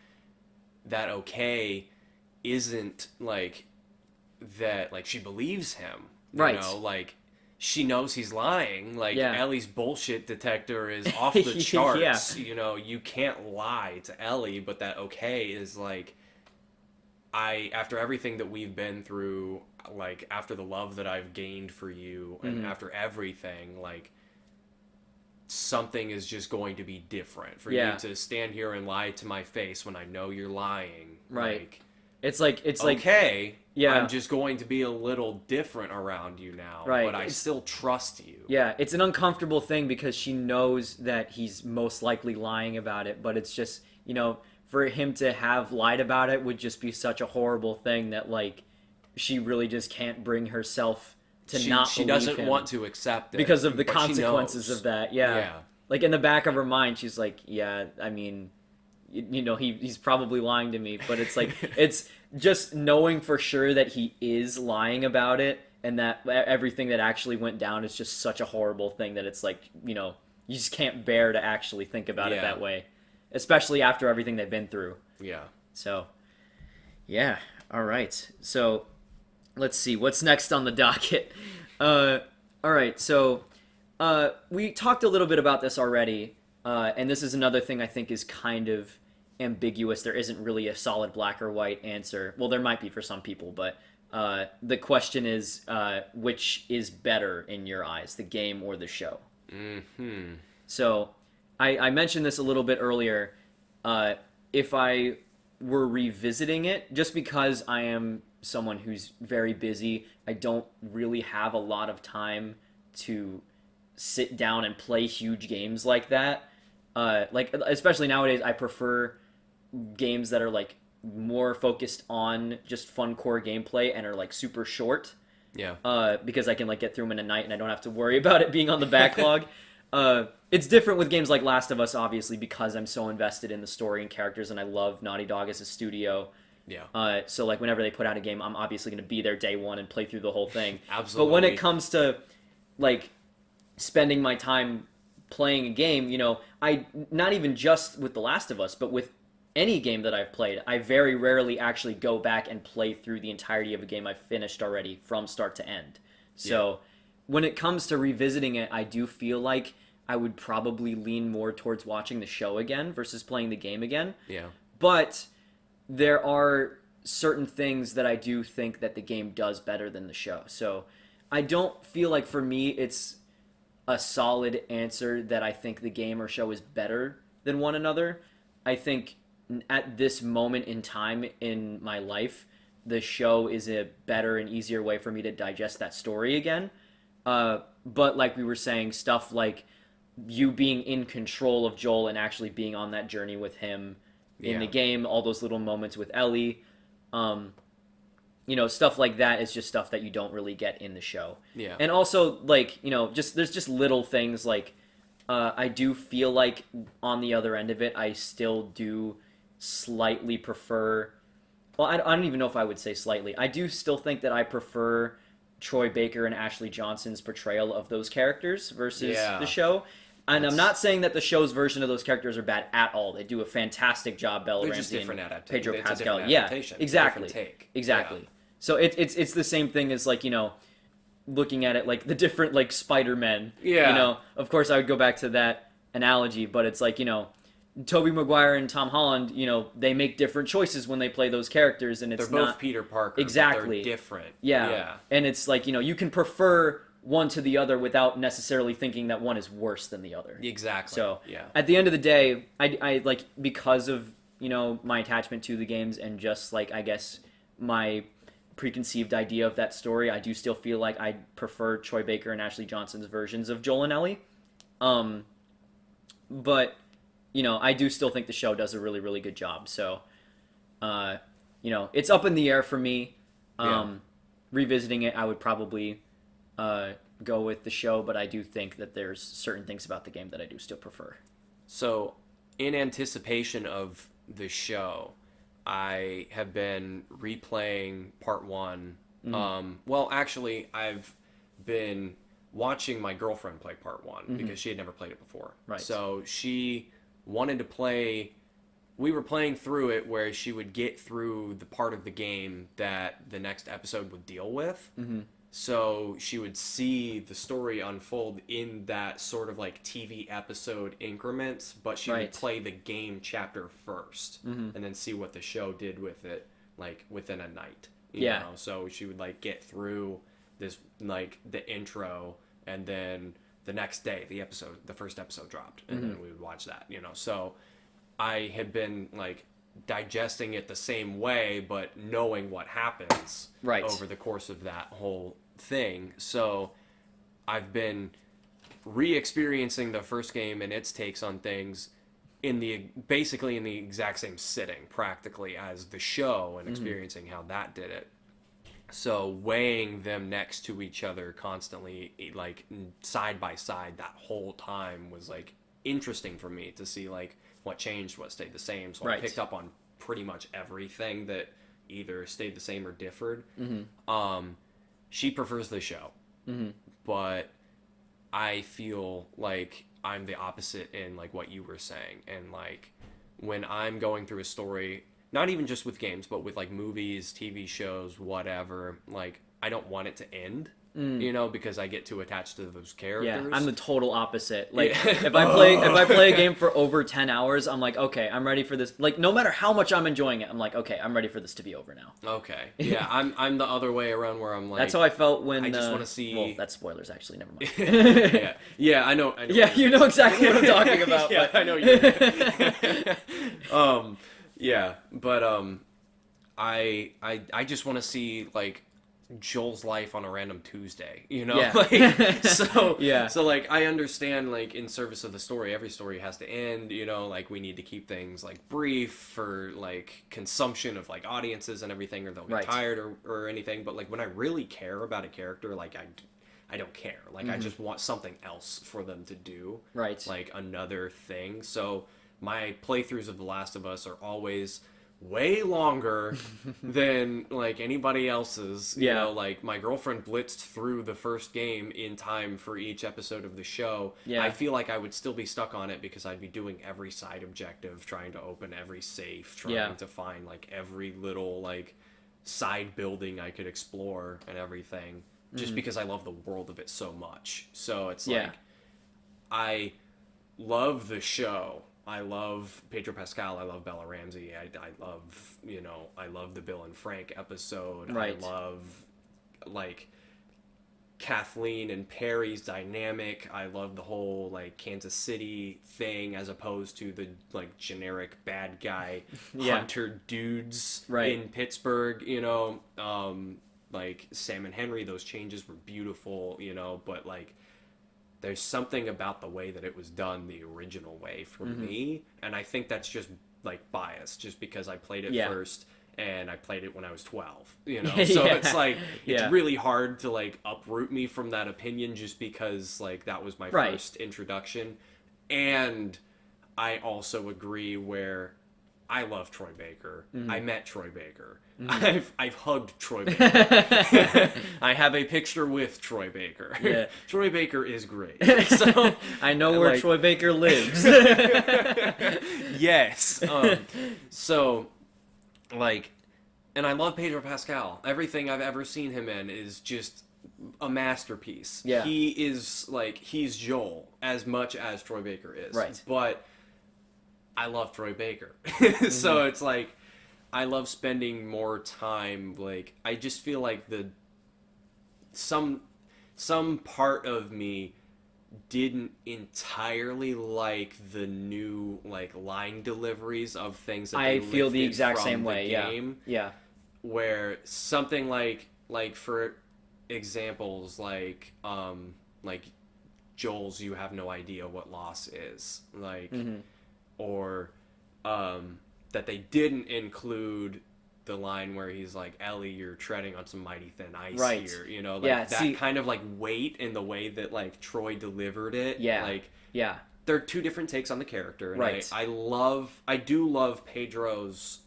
that okay isn't like that, like she believes him, Right. like she knows he's lying, like Yeah. Ellie's bullshit detector is off the charts. Yeah. You can't lie to Ellie, but that okay is like, after everything that we've been through, like after the love that I've gained for you, and after everything, like something is just going to be different for Yeah. you to stand here and lie to my face when I know you're lying. Right. Like, It's like okay, Yeah. I'm just going to be a little different around you now, Right. but I still trust you. yeah, it's an uncomfortable thing because she knows that he's most likely lying about it, but it's just, for him to have lied about it would just be such a horrible thing that, like, she really just can't bring herself to She believe doesn't him want to accept it because of the but she consequences knows. of that. Yeah. Yeah. Like, in the back of her mind, she's like, yeah, I mean, he's probably lying to me, but it's like, it's just knowing for sure that he is lying about it, and that everything that actually went down is just such a horrible thing that it's like, you just can't bear to actually think about it Yeah. that way, especially after everything they've been through. Yeah. So, yeah, all right. So, let's see what's next on the docket. All right, so we talked a little bit about this already, and this is another thing I think is kind of ambiguous. There isn't really a solid black or white answer. Well, there might be for some people, but the question is, which is better in your eyes, the game or the show? Mm-hmm. So I mentioned this a little bit earlier. If I were revisiting it, just because I am someone who's very busy, I don't really have a lot of time to sit down and play huge games like that. Like, especially nowadays, I prefer games that are like more focused on just fun core gameplay and are like super short. Yeah. Because I can like get through them in a night and I don't have to worry about it being on the backlog. It's different with games like Last of Us, obviously, because I'm so invested in the story and characters, and I love Naughty Dog as a studio. Yeah. So like whenever they put out a game, I'm obviously going to be there day one and play through the whole thing. Absolutely. But when it comes to like spending my time playing a game, I not even just with The Last of Us, but with any game that I've played, I very rarely actually go back and play through the entirety of a game I've finished already from start to end. So when it comes to revisiting it, I do feel like I would probably lean more towards watching the show again versus playing the game again. Yeah. But there are certain things that I do think that the game does better than the show. So I don't feel like for me it's a solid answer that I think the game or show is better than one another. I think at this moment in time in my life, the show is a better and easier way for me to digest that story again. But like we were saying, stuff like you being in control of Joel and actually being on that journey with him in the game, all those little moments with Ellie, stuff like that is just stuff that you don't really get in the show. Yeah. And also, like, there's just little things like I do feel like on the other end of it, I still do slightly prefer. Well, I don't even know if I would say slightly. I do still think that I prefer Troy Baker and Ashley Johnson's portrayal of those characters versus the show. And I'm not saying that the show's version of those characters are bad at all. They do a fantastic job, Bella Ramsey just different and adaptation. Pedro It's Pascal. a different adaptation. Yeah, exactly. Different take. Exactly. Yeah. So it's the same thing as like, looking at it like the different like Spider-Men. Yeah. Of course I would go back to that analogy, but it's like, Tobey Maguire and Tom Holland, they make different choices when they play those characters, and it's They're both not Peter Parker. exactly But they're different. Yeah. And it's like, you can prefer one to the other without necessarily thinking that one is worse than the other. Exactly. So yeah. At the end of the day, I like, because of my attachment to the games and just like, I guess, my preconceived idea of that story, I do still feel like I prefer Troy Baker and Ashley Johnson's versions of Joel and Ellie. But I do still think the show does a really, really good job. So, it's up in the air for me. Revisiting it, I would probably go with the show, but I do think that there's certain things about the game that I do still prefer. So, in anticipation of the show, I have been replaying part 1. Well, actually, I've been watching my girlfriend play part 1 because she had never played it before. Right. So she wanted to play. We were playing through it where she would get through the part of the game that the next episode would deal with. So she would see the story unfold in that sort of like TV episode increments, but she would play the game chapter first and then see what the show did with it, like within a night. You know? So she would like get through this, like the intro, and then the next day the first episode dropped, and then we would watch that. So I had been like digesting it the same way, but knowing what happens over the course of that whole thing. So I've been re-experiencing the first game and its takes on things basically in the exact same sitting, practically, as the show, and experiencing how that did it. So weighing them next to each other constantly, like side by side, that whole time was like interesting for me to see like what changed, what stayed the same. So I picked up on pretty much everything that either stayed the same or differed. She prefers the show, but I feel like I'm the opposite in like what you were saying. And like when I'm going through a story, not even just with games, but with like movies, TV shows, whatever, like I don't want it to end. Because I get too attached to those characters. Yeah, I'm the total opposite. Like if I play a game for over 10 hours, I'm like, okay, I'm ready for this. Like no matter how much I'm enjoying it, I'm like, okay, I'm ready for this to be over now. Okay. Yeah, I'm the other way around where I'm like, that's how I felt when I just want to see. Well, that's spoilers actually. Never mind. yeah, I know. Yeah, you know exactly what I'm talking about. Yeah, I know you. Yeah, but I just want to see like Joel's life on a random Tuesday, Yeah. So like I understand, like in service of the story, every story has to end, like we need to keep things like brief for like consumption of like audiences and everything, or they'll get tired or anything. But like when I really care about a character, like I don't care. Like I just want something else for them to do. Right. Like another thing. So my playthroughs of The Last of Us are always way longer than like anybody else's. Like my girlfriend blitzed through the first game in time for each episode of the show. I feel like I would still be stuck on it because I'd be doing every side objective, trying to open every safe, trying to find like every little like side building I could explore and everything, just because I love the world of it so much. So it's like I love the show. I love Pedro Pascal. I love Bella Ramsey. I love, I love the Bill and Frank episode. Right. I love, like, Kathleen and Perry's dynamic. I love the whole, like, Kansas City thing as opposed to the, like, generic bad guy hunter dudes in Pittsburgh, like, Sam and Henry, those changes were beautiful, but, like, there's something about the way that it was done the original way for me, and I think that's just, like, bias, just because I played it first, and I played it when I was 12, so it's, like, it's really hard to, like, uproot me from that opinion just because, like, that was my first introduction, and I also agree where I love Troy Baker. I met Troy Baker. I've hugged Troy Baker. I have a picture with Troy Baker. Yeah. Troy Baker is great. So I know where Troy Baker lives. Yes. So, like, and I love Pedro Pascal. Everything I've ever seen him in is just a masterpiece. Yeah. He is, like, he's Joel as much as Troy Baker is. Right. But I love Troy Baker. So it's like, I love spending more time, like, I just feel like some part of me didn't entirely like the new, like, line deliveries of things that I they feel the lifted exact from same the way, game, yeah. where something like for examples, like Joel's "You have no idea what loss is," like, or that they didn't include the line where he's like, "Ellie, you're treading on some mighty thin ice here," like, that kind of, like, weight in the way that, like, Troy delivered it. Like, they're two different takes on the character, and I do love Pedro's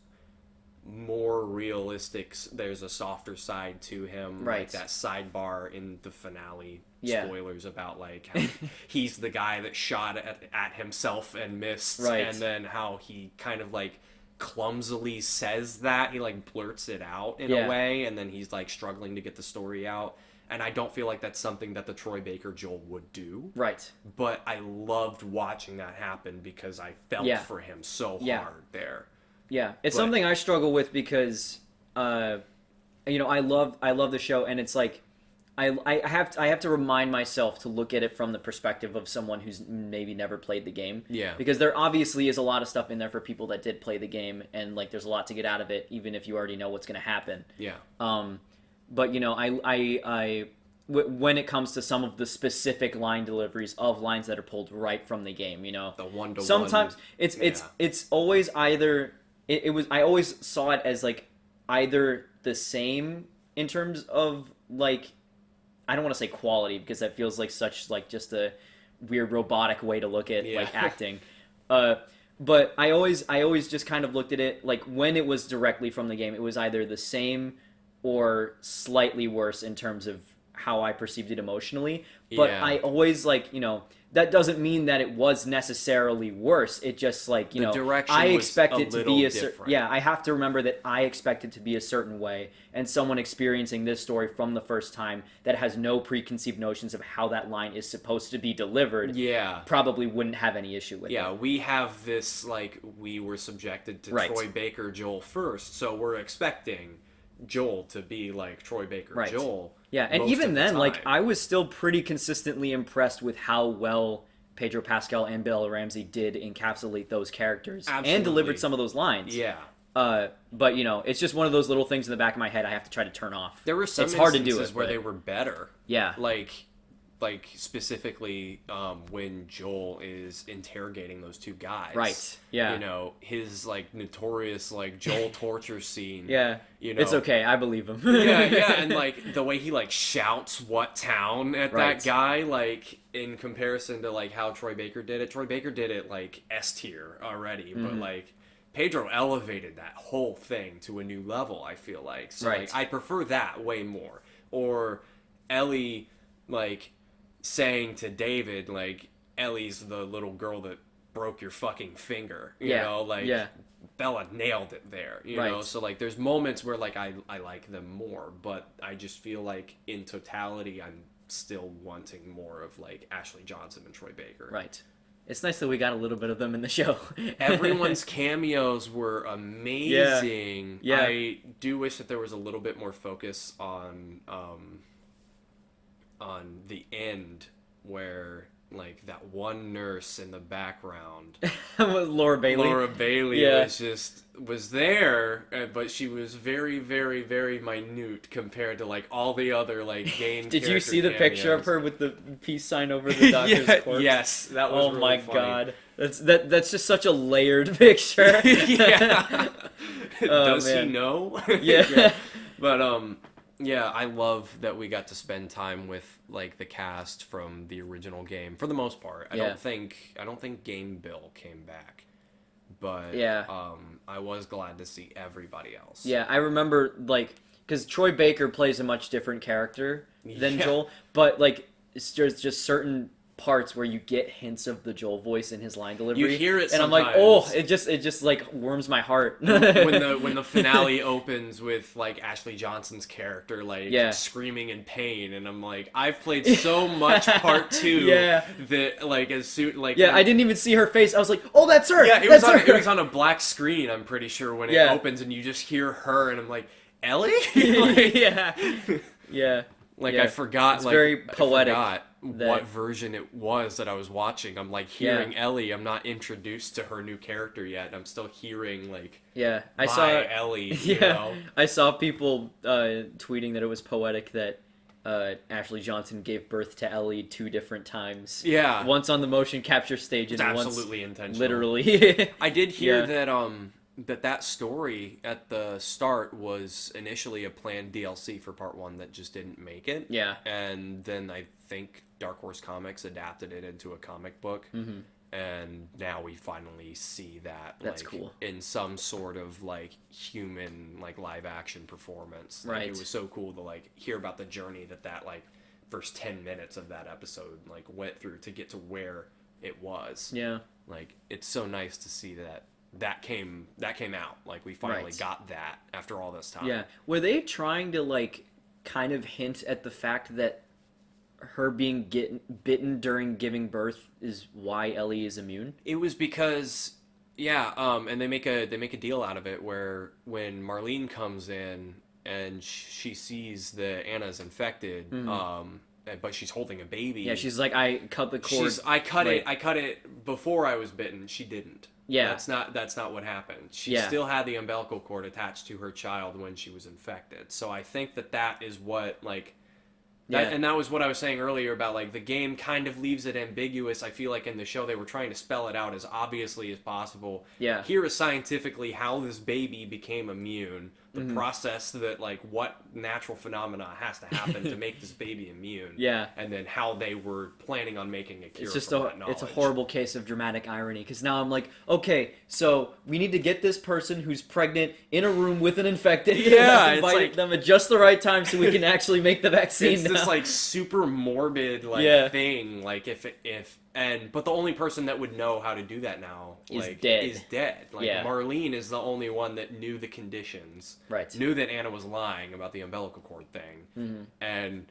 more realistic. There's a softer side to him, like that sidebar in the finale. Spoilers about, like, how he's the guy that shot at himself and missed, and then how he kind of, like, clumsily says that he, like, blurts it out in a way, and then he's, like, struggling to get the story out, and I don't feel like that's something that the Troy Baker Joel would do, but I loved watching that happen because I felt for him so hard there. It's something I struggle with because I love the show, and it's like I have to remind myself to look at it from the perspective of someone who's maybe never played the game. Because there obviously is a lot of stuff in there for people that did play the game, and, like, there's a lot to get out of it, even if you already know what's going to happen. But when it comes to some of the specific line deliveries of lines that are pulled right from the game, the one-to-one. Sometimes it's always either I always saw it as, like, either the same in terms of, like, I don't want to say quality because that feels like such, like, just a weird robotic way to look at like acting. But I always just kind of looked at it like when it was directly from the game, it was either the same or slightly worse in terms of how I perceived it emotionally. But I always, like, that doesn't mean that it was necessarily worse. It just, like, the direction I expect it to be different. I have to remember that I expect it to be a certain way, and someone experiencing this story from the first time that has no preconceived notions of how that line is supposed to be delivered probably wouldn't have any issue with it. We have this, like, we were subjected to Troy Baker Joel first, so we're expecting Joel to be like Troy Baker Joel. And even then, like, I was still pretty consistently impressed with how well Pedro Pascal and Bella Ramsey did encapsulate those characters and delivered some of those lines. But, it's just one of those little things in the back of my head I have to try to turn off. There were some instances where they were better. Like specifically when Joel is interrogating those two guys. His, like, notorious, like, Joel torture scene. It's okay, I believe him. And, like, the way he, like, shouts what town at that guy, like, in comparison to, like, how Troy Baker did it, like, S tier already, but, like, Pedro elevated that whole thing to a new level, I feel like. So, like, I prefer that way more. Or Ellie, like, saying to David, like, Ellie's the little girl that broke your fucking finger, you know, like, Bella nailed it there, you know, so, like, there's moments where, like, I like them more, but I just feel like in totality I'm still wanting more of like Ashley Johnson and Troy Baker. Right. It's nice that we got a little bit of them in the show. Everyone's cameos were amazing. Yeah. I do wish that there was a little bit more focus on the end where like that one nurse in the background, Laura Bailey. Yeah. was there, but she was very, very, very minute compared to like all the other like game. Did you see the cameos. picture of her with the peace sign over the doctor's corpse? Yes, that was. Oh really my funny. God, that's just such a layered picture. Yeah. Does man. he know? Yeah. But yeah, I love that we got to spend time with like the cast from the original game for the most part. I don't think Game Bill came back, but I was glad to see everybody else. Yeah, I remember like because Troy Baker plays a much different character than Joel, but like there's just certain parts where you get hints of the Joel voice in his line delivery. You hear it, and sometimes. I'm like, oh, it just like warms my heart. when the finale opens with like Ashley Johnson's character like screaming in pain, and I'm like, I've played so much part 2 that like as soon like I didn't even see her face. I was like, oh, that's her. Yeah, it was on a black screen. I'm pretty sure when it opens, and you just hear her, and I'm like, Ellie. Like, yeah. Like I forgot. It's like very poetic. I forgot what version it was that I was watching. I'm like hearing Ellie. I'm not introduced to her new character yet. I'm still hearing like I saw Ellie. You know? I saw people tweeting that it was poetic that Ashley Johnson gave birth to Ellie 2 different times. Yeah, once on the motion capture stage and once absolutely intentional. Literally. I did hear that story at the start was initially a planned DLC for part 1 that just didn't make it. Yeah. And then I think Dark Horse Comics adapted it into a comic book. Mm-hmm. And now we finally see that. That's like, cool. In some sort of like human like live action performance. Like, right. It was so cool to like hear about the journey that like first 10 minutes of that episode like went through to get to where it was. Yeah. Like it's so nice to see that came out. Like we finally got that after all this time. Yeah. Were they trying to like kind of hint at the fact that her being bitten during giving birth is why Ellie is immune? It was because and they make a deal out of it where when Marlene comes in and she sees that Anna's infected, but she's holding a baby. Yeah, she's like, I cut the cord. I cut it before I was bitten. She didn't. Yeah. That's not what happened. She still had the umbilical cord attached to her child when she was infected. So I think that is what like and that was what I was saying earlier about like the game kind of leaves it ambiguous. I feel like in the show they were trying to spell it out as obviously as possible. Yeah. Here is scientifically how this baby became immune, the process that like what natural phenomena has to happen to make this baby immune. Yeah. And then how they were planning on making a cure. It's just from that it's a knowledge. horrible case of dramatic irony because now I'm like, okay, so we need to get this person who's pregnant in a room with an infected. Yeah, invite it's like them at just the right time so we can actually make the vaccine. It's this like super morbid like thing. Like but the only person that would know how to do that now is like dead. Is dead. Like Marlene is the only one that knew the conditions. Right. Knew that Anna was lying about the umbilical cord thing. And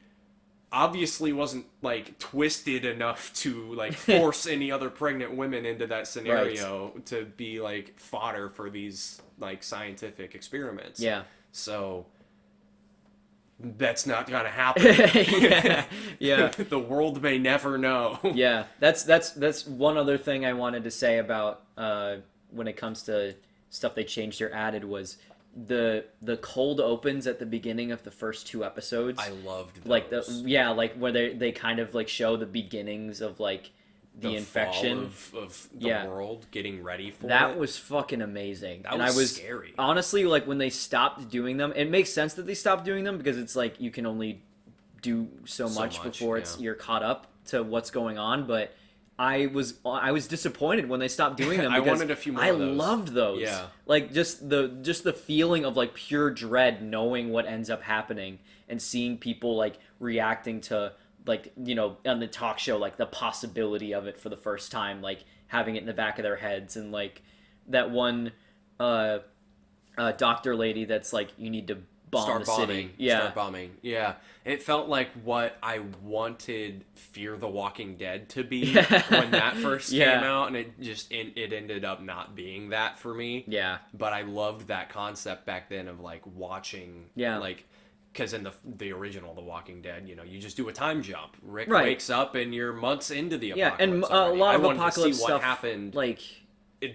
obviously wasn't like twisted enough to like force any other pregnant women into that scenario to be like fodder for these like scientific experiments. Yeah. So that's not gonna happen. Yeah. The world may never know. Yeah, that's one other thing I wanted to say about when it comes to stuff they changed or added was the cold opens at the beginning of the first 2 episodes. I loved those. Like like where they kind of like show the beginnings of like the infection of the world getting ready for that it. Was fucking amazing. That was scary. Honestly, like when they stopped doing them, it makes sense that they stopped doing them because it's like you can only do so much before you're caught up to what's going on. But I was disappointed when they stopped doing them. Because I wanted a few more of those. I loved those. Yeah. Like just the feeling of like pure dread, knowing what ends up happening and seeing people like reacting to like, you know, on the talk show, like the possibility of it for the first time, like having it in the back of their heads, and like that one doctor lady that's like, you need to bomb the city. Yeah. Start bombing. Yeah. It felt like what I wanted Fear the Walking Dead to be when that first came out, and it ended up not being that for me. Yeah. But I loved that concept back then of like watching, like, because in the original The Walking Dead, you know, you just do a time jump. Rick wakes up and you're months into the apocalypse. Yeah, and a lot of apocalypse stuff stuff happened like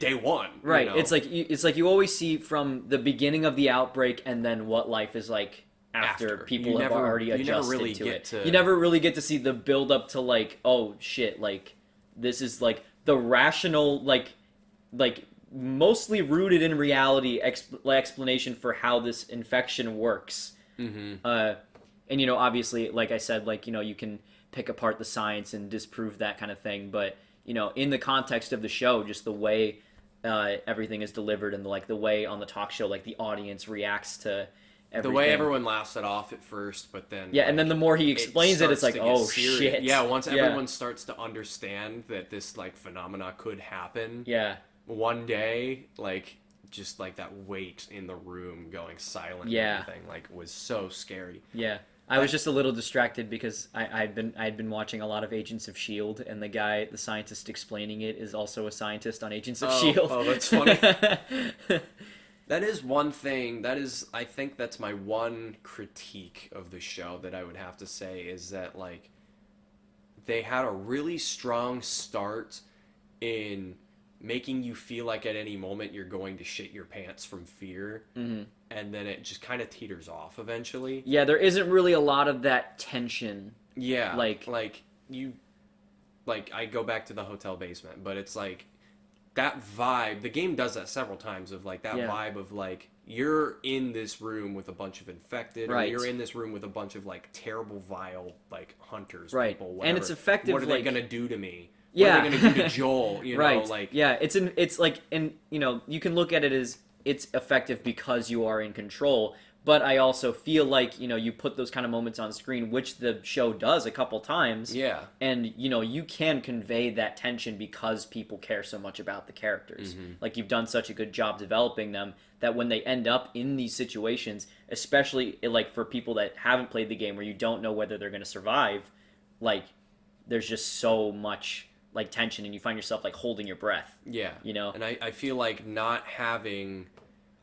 day one. Right. You know? It's like you always see from the beginning of the outbreak and then what life is like after people have already adjusted to it. You never really get to see the build up to like, oh shit, like this is like the rational like mostly rooted in reality explanation for how this infection works. And you know, obviously, like I said, like, you know, you can pick apart the science and disprove that kind of thing, but you know, in the context of the show, just the way everything is delivered and like the way on the talk show, like the audience reacts to everything. The way everyone laughs it off at first, but then and then the more he explains it's like, oh shit. Yeah, once everyone starts to understand that this like phenomena could happen. One day, like just like that weight in the room going silent. And everything like was so scary. I was just a little distracted because I'd been watching a lot of Agents of S.H.I.E.L.D. and the scientist explaining it is also a scientist on Agents of S.H.I.E.L.D. Oh, that's funny. That is one thing. I think that's my one critique of the show that I would have to say is that like they had a really strong start in making you feel like at any moment you're going to shit your pants from fear. And then it just kind of teeters off eventually. Yeah, there isn't really a lot of that tension. Yeah, like I go back to the hotel basement, but it's like that vibe. The game does that several times of like that vibe of like you're in this room with a bunch of infected, or you're in this room with a bunch of like terrible, vile like hunters, people, whatever. And it's effective. What are they gonna do to me? Yeah. What are they gonna do to Joel? You know, like it's like, and you know, you can look at it as it's effective because you are in control, but I also feel like, you know, you put those kind of moments on screen, which the show does a couple times, and you know, you can convey that tension because people care so much about the characters. Like you've done such a good job developing them that when they end up in these situations, especially like for people that haven't played the game where you don't know whether they're going to survive, like there's just so much like tension and you find yourself like holding your breath. You know? And I feel like not having...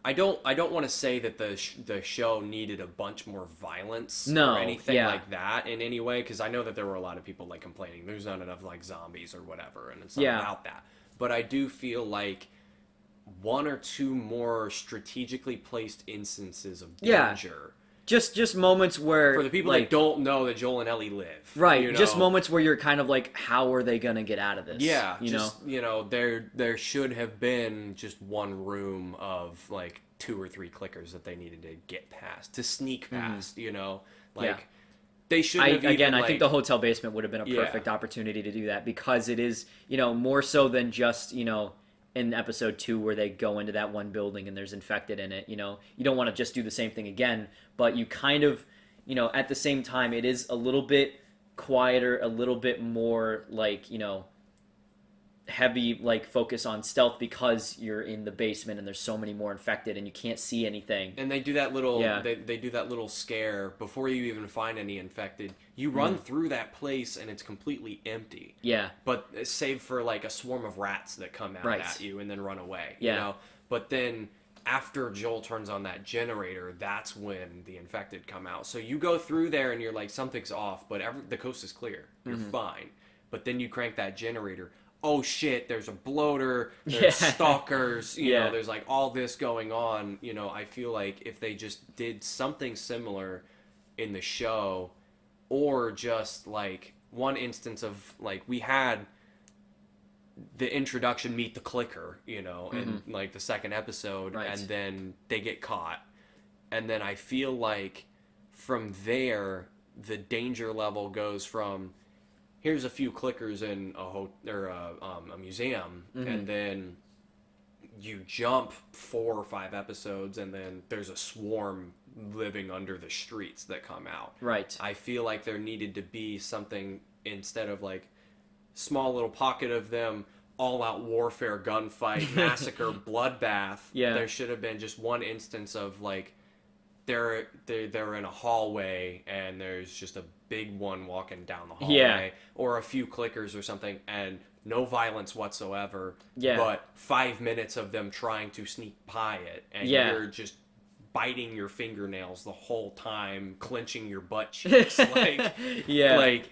I don't want to say that the show needed a bunch more violence or anything like that in any way, because I know that there were a lot of people like complaining there's not enough like zombies or whatever, and it's not about that. But I do feel like one or two more strategically placed instances of danger. Just moments where... For the people like, that don't know that Joel and Ellie live. Right, you know? Just moments where you're kind of like, how are they going to get out of this? Yeah, you know? You know, there should have been just one room of like 2 or 3 clickers that they needed to get past, to sneak past, you know? Like, they shouldn't have Again, I think the hotel basement would have been a perfect opportunity to do that, because it is, you know, more so than just, you know, in episode 2 where they go into that one building and there's infected in it, you know, you don't want to just do the same thing again, but you kind of, you know, at the same time, it is a little bit quieter, a little bit more like, you know, heavy like focus on stealth because you're in the basement and there's so many more infected and you can't see anything. And they do that little they do that little scare before you even find any infected. You run through that place and it's completely empty. But save for like a swarm of rats that come out at you and then run away. You know? But then after Joel turns on that generator, that's when the infected come out. So you go through there and you're like, something's off, but the coast is clear. You're fine. But then you crank that generator. Oh shit, there's a bloater, there's stalkers, you know, there's like all this going on. You know, I feel like if they just did something similar in the show, or just like one instance of like, we had the introduction meet the clicker, you know, in like the second episode, and then they get caught. And then I feel like from there, the danger level goes from, here's a few clickers in a museum, and then you jump 4 or 5 episodes, and then there's a swarm living under the streets that come out. I feel like there needed to be something, instead of like small little pocket of them, all-out warfare, gunfight, massacre, bloodbath. There should have been just one instance of like they're in a hallway and there's just a big one walking down the hallway, Yeah. or a few clickers or something, and no violence whatsoever. Yeah. But 5 minutes of them trying to sneak by it, and Yeah. you're just biting your fingernails the whole time, clenching your butt cheeks, like Yeah. like.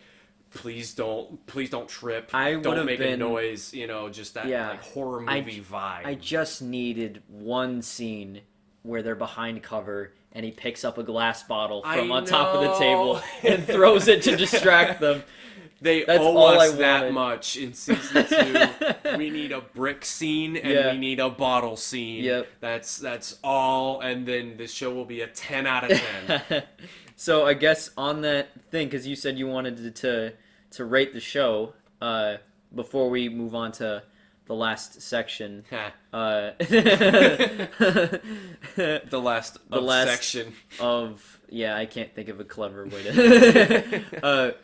Please don't trip. Don't make a noise. Just that like horror movie vibe. I just needed one scene where they're behind cover and he picks up a glass bottle from on top of the table and throws it to distract them. That's owe us that much in season 2. We need a brick scene and we need a bottle scene. Yep. That's all, and then the show will be a 10 out of 10. So I guess on that thing, because you said you wanted to rate the show, before we move on to the last section. The last section of I can't think of a clever way to.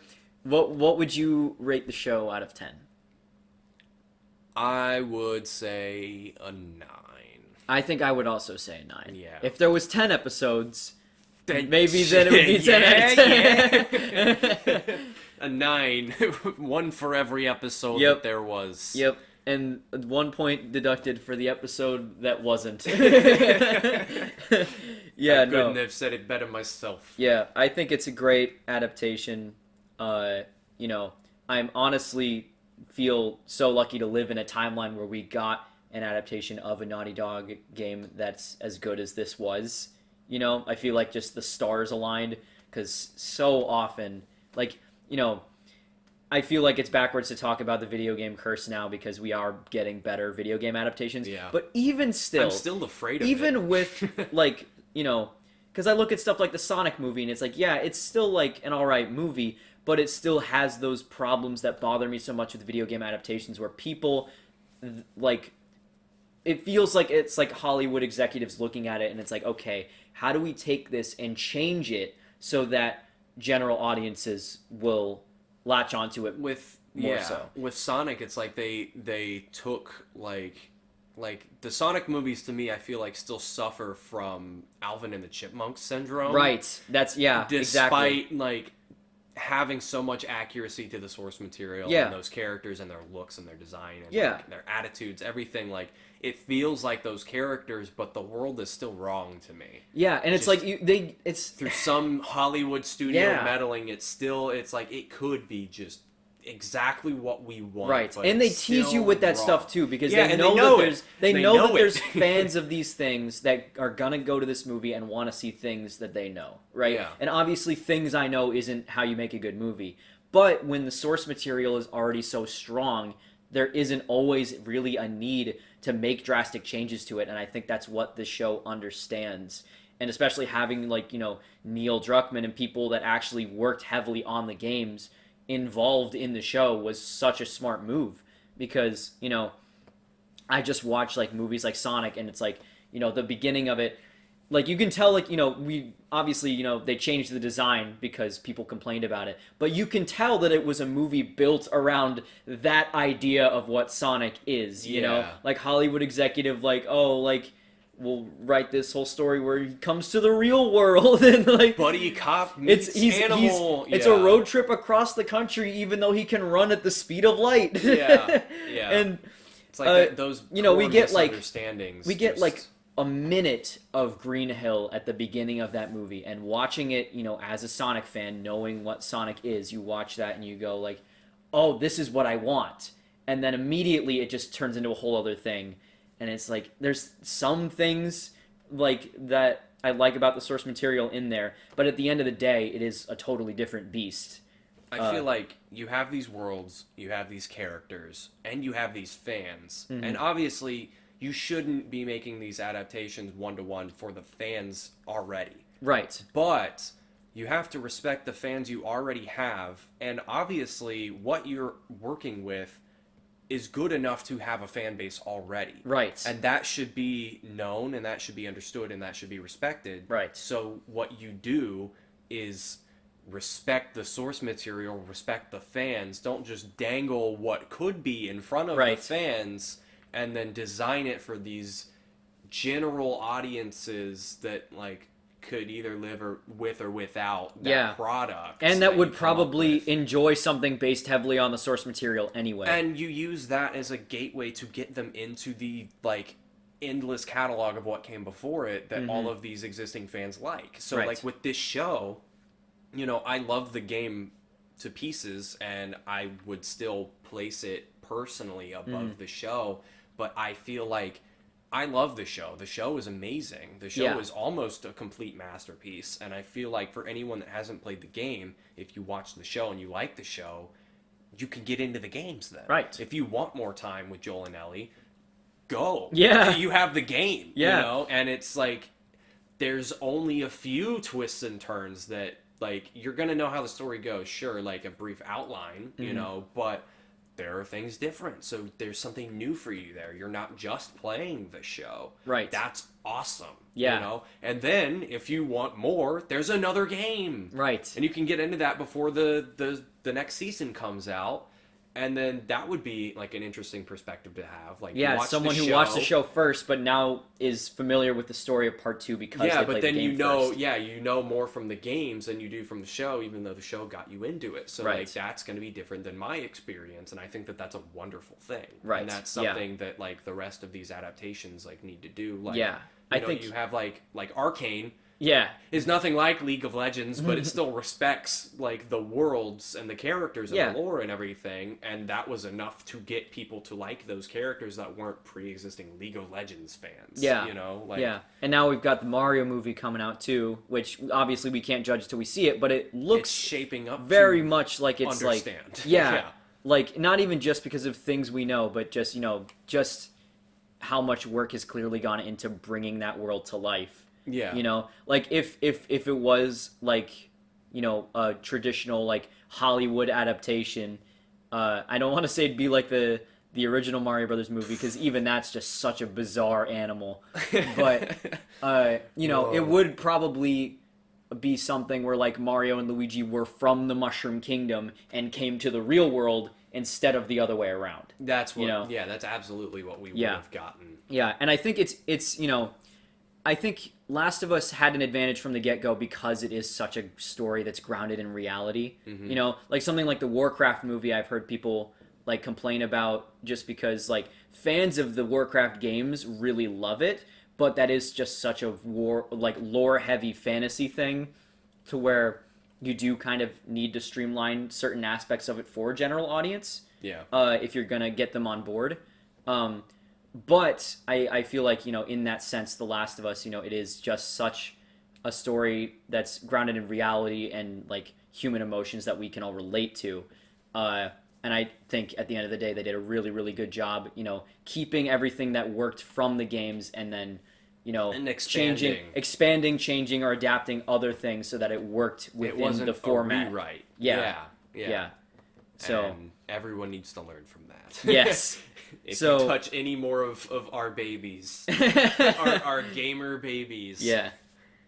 What would you rate the show out of 10? I would say a 9. I think I would also say a 9. Yeah. If there was 10 episodes, then it would be 10 out of 10. A 9. One for every episode that there was. Yep. And 1 point deducted for the episode that wasn't. I couldn't have said it better myself. Yeah, I think it's a great adaptation. I'm honestly feel so lucky to live in a timeline where we got an adaptation of a Naughty Dog game that's as good as this was. I feel like just the stars aligned, because so often, I feel like it's backwards to talk about the video game curse now, because we are getting better video game adaptations. Yeah. But even still... I'm still afraid of it. Even with, because I look at stuff like the Sonic movie, and it's like, yeah, it's still, like, an alright movie, but it still has those problems that bother me so much with video game adaptations, where people, it feels like it's like Hollywood executives looking at it, and it's like, okay, how do we take this and change it so that general audiences will latch onto it more so? With Sonic, it's like they took like the Sonic movies, to me, I feel like still suffer from Alvin and the Chipmunks syndrome. Right. That's exactly. Despite like having so much accuracy to the source material and those characters and their looks and their design and like, their attitudes, everything, like it feels like those characters, but the world is still wrong to me. Yeah, and it's like it's through some Hollywood studio meddling. It's like it could be just exactly what we want. Right, but and they tease you with that wrong. stuff too, because Yeah, they know that there's fans of these things that are gonna go to this movie and want to see things that they know, right? Yeah. And obviously, Things I Know isn't how you make a good movie, but when the source material is already so strong, there isn't always really a need to make drastic changes to it, and I think that's what this show understands. And especially having Neil Druckmann and people that actually worked heavily on the games involved in the show was such a smart move, because I just watch movies like Sonic, and it's the beginning of it, you can tell we obviously they changed the design because people complained about it, but you can tell that it was a movie built around that idea of what Sonic is. Hollywood executive we'll write this whole story where he comes to the real world and buddy cop meets animal. It's a road trip across the country, even though he can run at the speed of light. Yeah. And it's like those we get misunderstandings. A minute of Green Hill at the beginning of that movie, and watching it, as a Sonic fan, knowing what Sonic is, you watch that and you go oh, this is what I want. And then immediately it just turns into a whole other thing. And it's there's some things that I like about the source material in there, but at the end of the day, it is a totally different beast. I feel like you have these worlds, you have these characters, and you have these fans. Mm-hmm. And obviously, you shouldn't be making these adaptations one-to-one for the fans already. Right. But you have to respect the fans you already have, and obviously, what you're working with is good enough to have a fan base already. Right. And that should be known, and that should be understood, and that should be respected. Right. So what you do is respect the source material, respect the fans. Don't just dangle what could be in front of the fans and then design it for these general audiences that could either live with or without that product. And that would probably enjoy something based heavily on the source material anyway. And you use that as a gateway to get them into the, like, endless catalog of what came before it that all of these existing fans like. So, like, with this show, you know, I love the game to pieces, and I would still place it personally above the show, but I feel like I love the show. The show is amazing. The show is almost a complete masterpiece, and I feel like for anyone that hasn't played the game, if you watch the show and you like the show, you can get into the games then. Right. If you want more time with Joel and Ellie, go. Yeah. You have the game, yeah. you know? And it's like, there's only a few twists and turns that, like, you're going to know how the story goes, sure, like a brief outline, you know, but there are things different. So there's something new for you there. You're not just playing the show. Right. That's awesome. Yeah. You know? And then, if you want more, there's another game. Right. And you can get into that before the next season comes out. And then that would be, like, an interesting perspective to have. Like, someone who watched the show first, but now is familiar with the story of part 2 because they played the game first. You know more from the games than you do from the show, even though the show got you into it. So, like, that's going to be different than my experience, and I think that that's a wonderful thing. Right. And that's something that, like, the rest of these adaptations, like, need to do. Like, I think you have, like Arcane. Yeah. Is nothing like League of Legends, but it still respects, like, the worlds and the characters and the lore and everything, and that was enough to get people to like those characters that weren't pre-existing League of Legends fans. Yeah. You know? Like, yeah. And now we've got the Mario movie coming out, too, which obviously we can't judge till we see it, but it looks shaping up very much like it's understand. Like... Yeah. Like, not even just because of things we know, but just, you know, just how much work has clearly gone into bringing that world to life. Yeah. You know, like if it was like, you know, a traditional like Hollywood adaptation, I don't want to say it'd be like the original Mario Brothers movie because even that's just such a bizarre animal. But you know, it would probably be something where like Mario and Luigi were from the Mushroom Kingdom and came to the real world instead of the other way around. That's what, you know? Yeah, that's absolutely what we would have gotten. Yeah, and I think it's you know, I think Last of Us had an advantage from the get-go because it is such a story that's grounded in reality. You know, like something like the Warcraft movie I've heard people like complain about just because like fans of the Warcraft games really love it, but that is just such a lore-heavy fantasy thing to where you do kind of need to streamline certain aspects of it for a general audience. Yeah. If you're going to get them on board. But I feel like, you know, in that sense, The Last of Us, you know, it is just such a story that's grounded in reality and, like, human emotions that we can all relate to. And I think at the end of the day, they did a really, really good job, you know, keeping everything that worked from the games and then, you know, and expanding, changing, or adapting other things so that it worked within the format. A rewrite. Yeah. So and everyone needs to learn from that. Yes. If you touch any more of our babies, our gamer babies,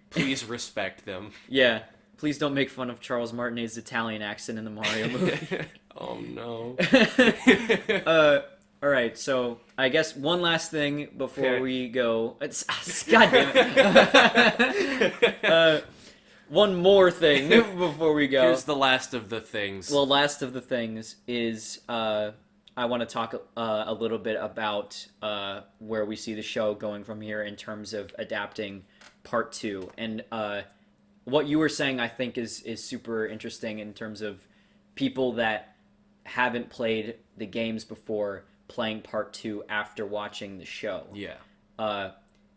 please respect them. Yeah. Please don't make fun of Charles Martinet's Italian accent in the Mario movie. Oh, no. All right, so I guess one last thing before we go. God damn it. One more thing before we go. Here's the last of the things. Well, last of the things is I want to talk a little bit about where we see the show going from here in terms of adapting part 2. And what you were saying, I think, is super interesting in terms of people that haven't played the games before playing part 2 after watching the show. Yeah.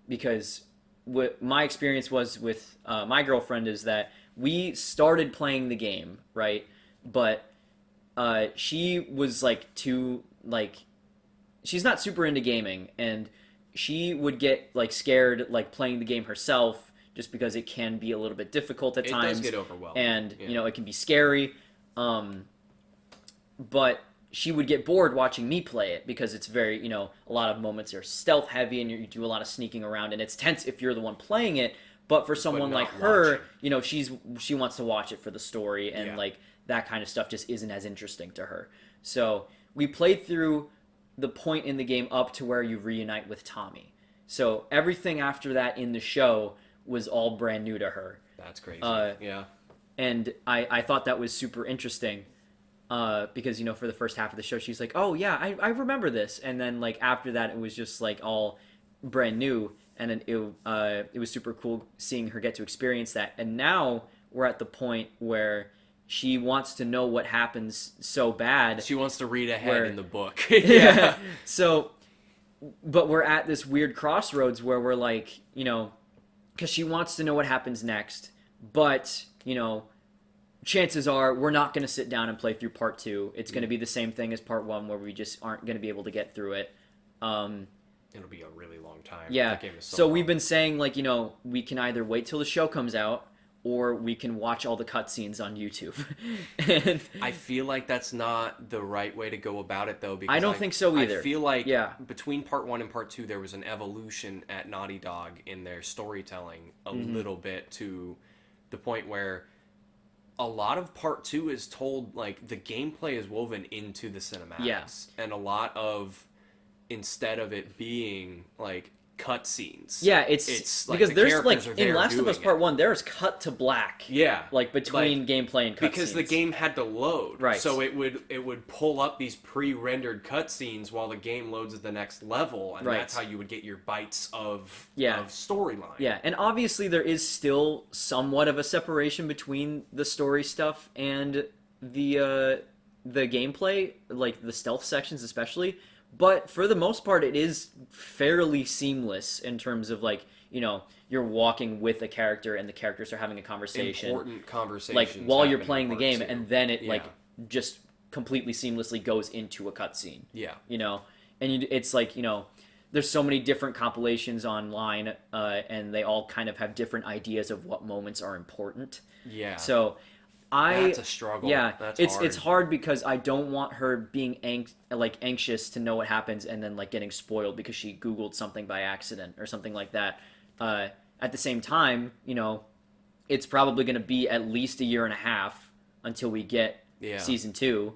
Because what my experience was with my girlfriend is that we started playing the game, right? But she was she's not super into gaming, and she would get like scared like playing the game herself just because it can be a little bit difficult at times. It does get overwhelming. And, you know, it can be scary. But she would get bored watching me play it because it's very, you know, a lot of moments are stealth heavy and you do a lot of sneaking around, and it's tense if you're the one playing it. But for someone like her, you know, she wants to watch it for the story, and like that kind of stuff just isn't as interesting to her. So we played through the point in the game up to where you reunite with Tommy. So everything after that in the show was all brand new to her. That's crazy. Yeah. And I thought that was super interesting. Because, you know, for the first half of the show, she's like, oh, yeah, I remember this. And then, like, after that, it was just, like, all brand new. And it was super cool seeing her get to experience that. And now we're at the point where she wants to know what happens so bad. She wants to read ahead in the book. Yeah. So, but we're at this weird crossroads where we're like, you know, because she wants to know what happens next. But, you know, chances are we're not going to sit down and play through part 2. It's going to be the same thing as part 1 where we just aren't going to be able to get through it. It'll be a really long time. Yeah. That game is So long. we've been saying, like, you know, we can either wait till the show comes out or we can watch all the cutscenes on YouTube. And I feel like that's not the right way to go about it, though. Because I don't think so either. I feel like between part 1 and part 2, there was an evolution at Naughty Dog in their storytelling a little bit, to the point where a lot of part 2 is told, like, the gameplay is woven into the cinematics. Yeah. And a lot of, instead of it being, like, cutscenes. Yeah, it's like, because the there's, like, characters are in there Last of Us doing Part it. 1, there's cut to black. Yeah. Like, between gameplay and cutscenes. Because the game had to load. Right. So it would pull up these pre-rendered cutscenes while the game loads at the next level, and that's how you would get your bites of storyline. Yeah, and obviously there is still somewhat of a separation between the story stuff and the gameplay, like the stealth sections especially. But for the most part, it is fairly seamless in terms of, like, you know, you're walking with a character and the characters are having a conversation. Important conversations. Like, while you're playing the game, 2. and then it, like, just completely seamlessly goes into a cutscene. Yeah. You know? And it's like, you know, there's so many different compilations online, and they all kind of have different ideas of what moments are important. Yeah. So that's a struggle. Yeah, that's it's hard because I don't want her being anxious to know what happens and then, like, getting spoiled because she Googled something by accident or something like that. At the same time, you know, it's probably going to be at least a year and a half until we get season 2.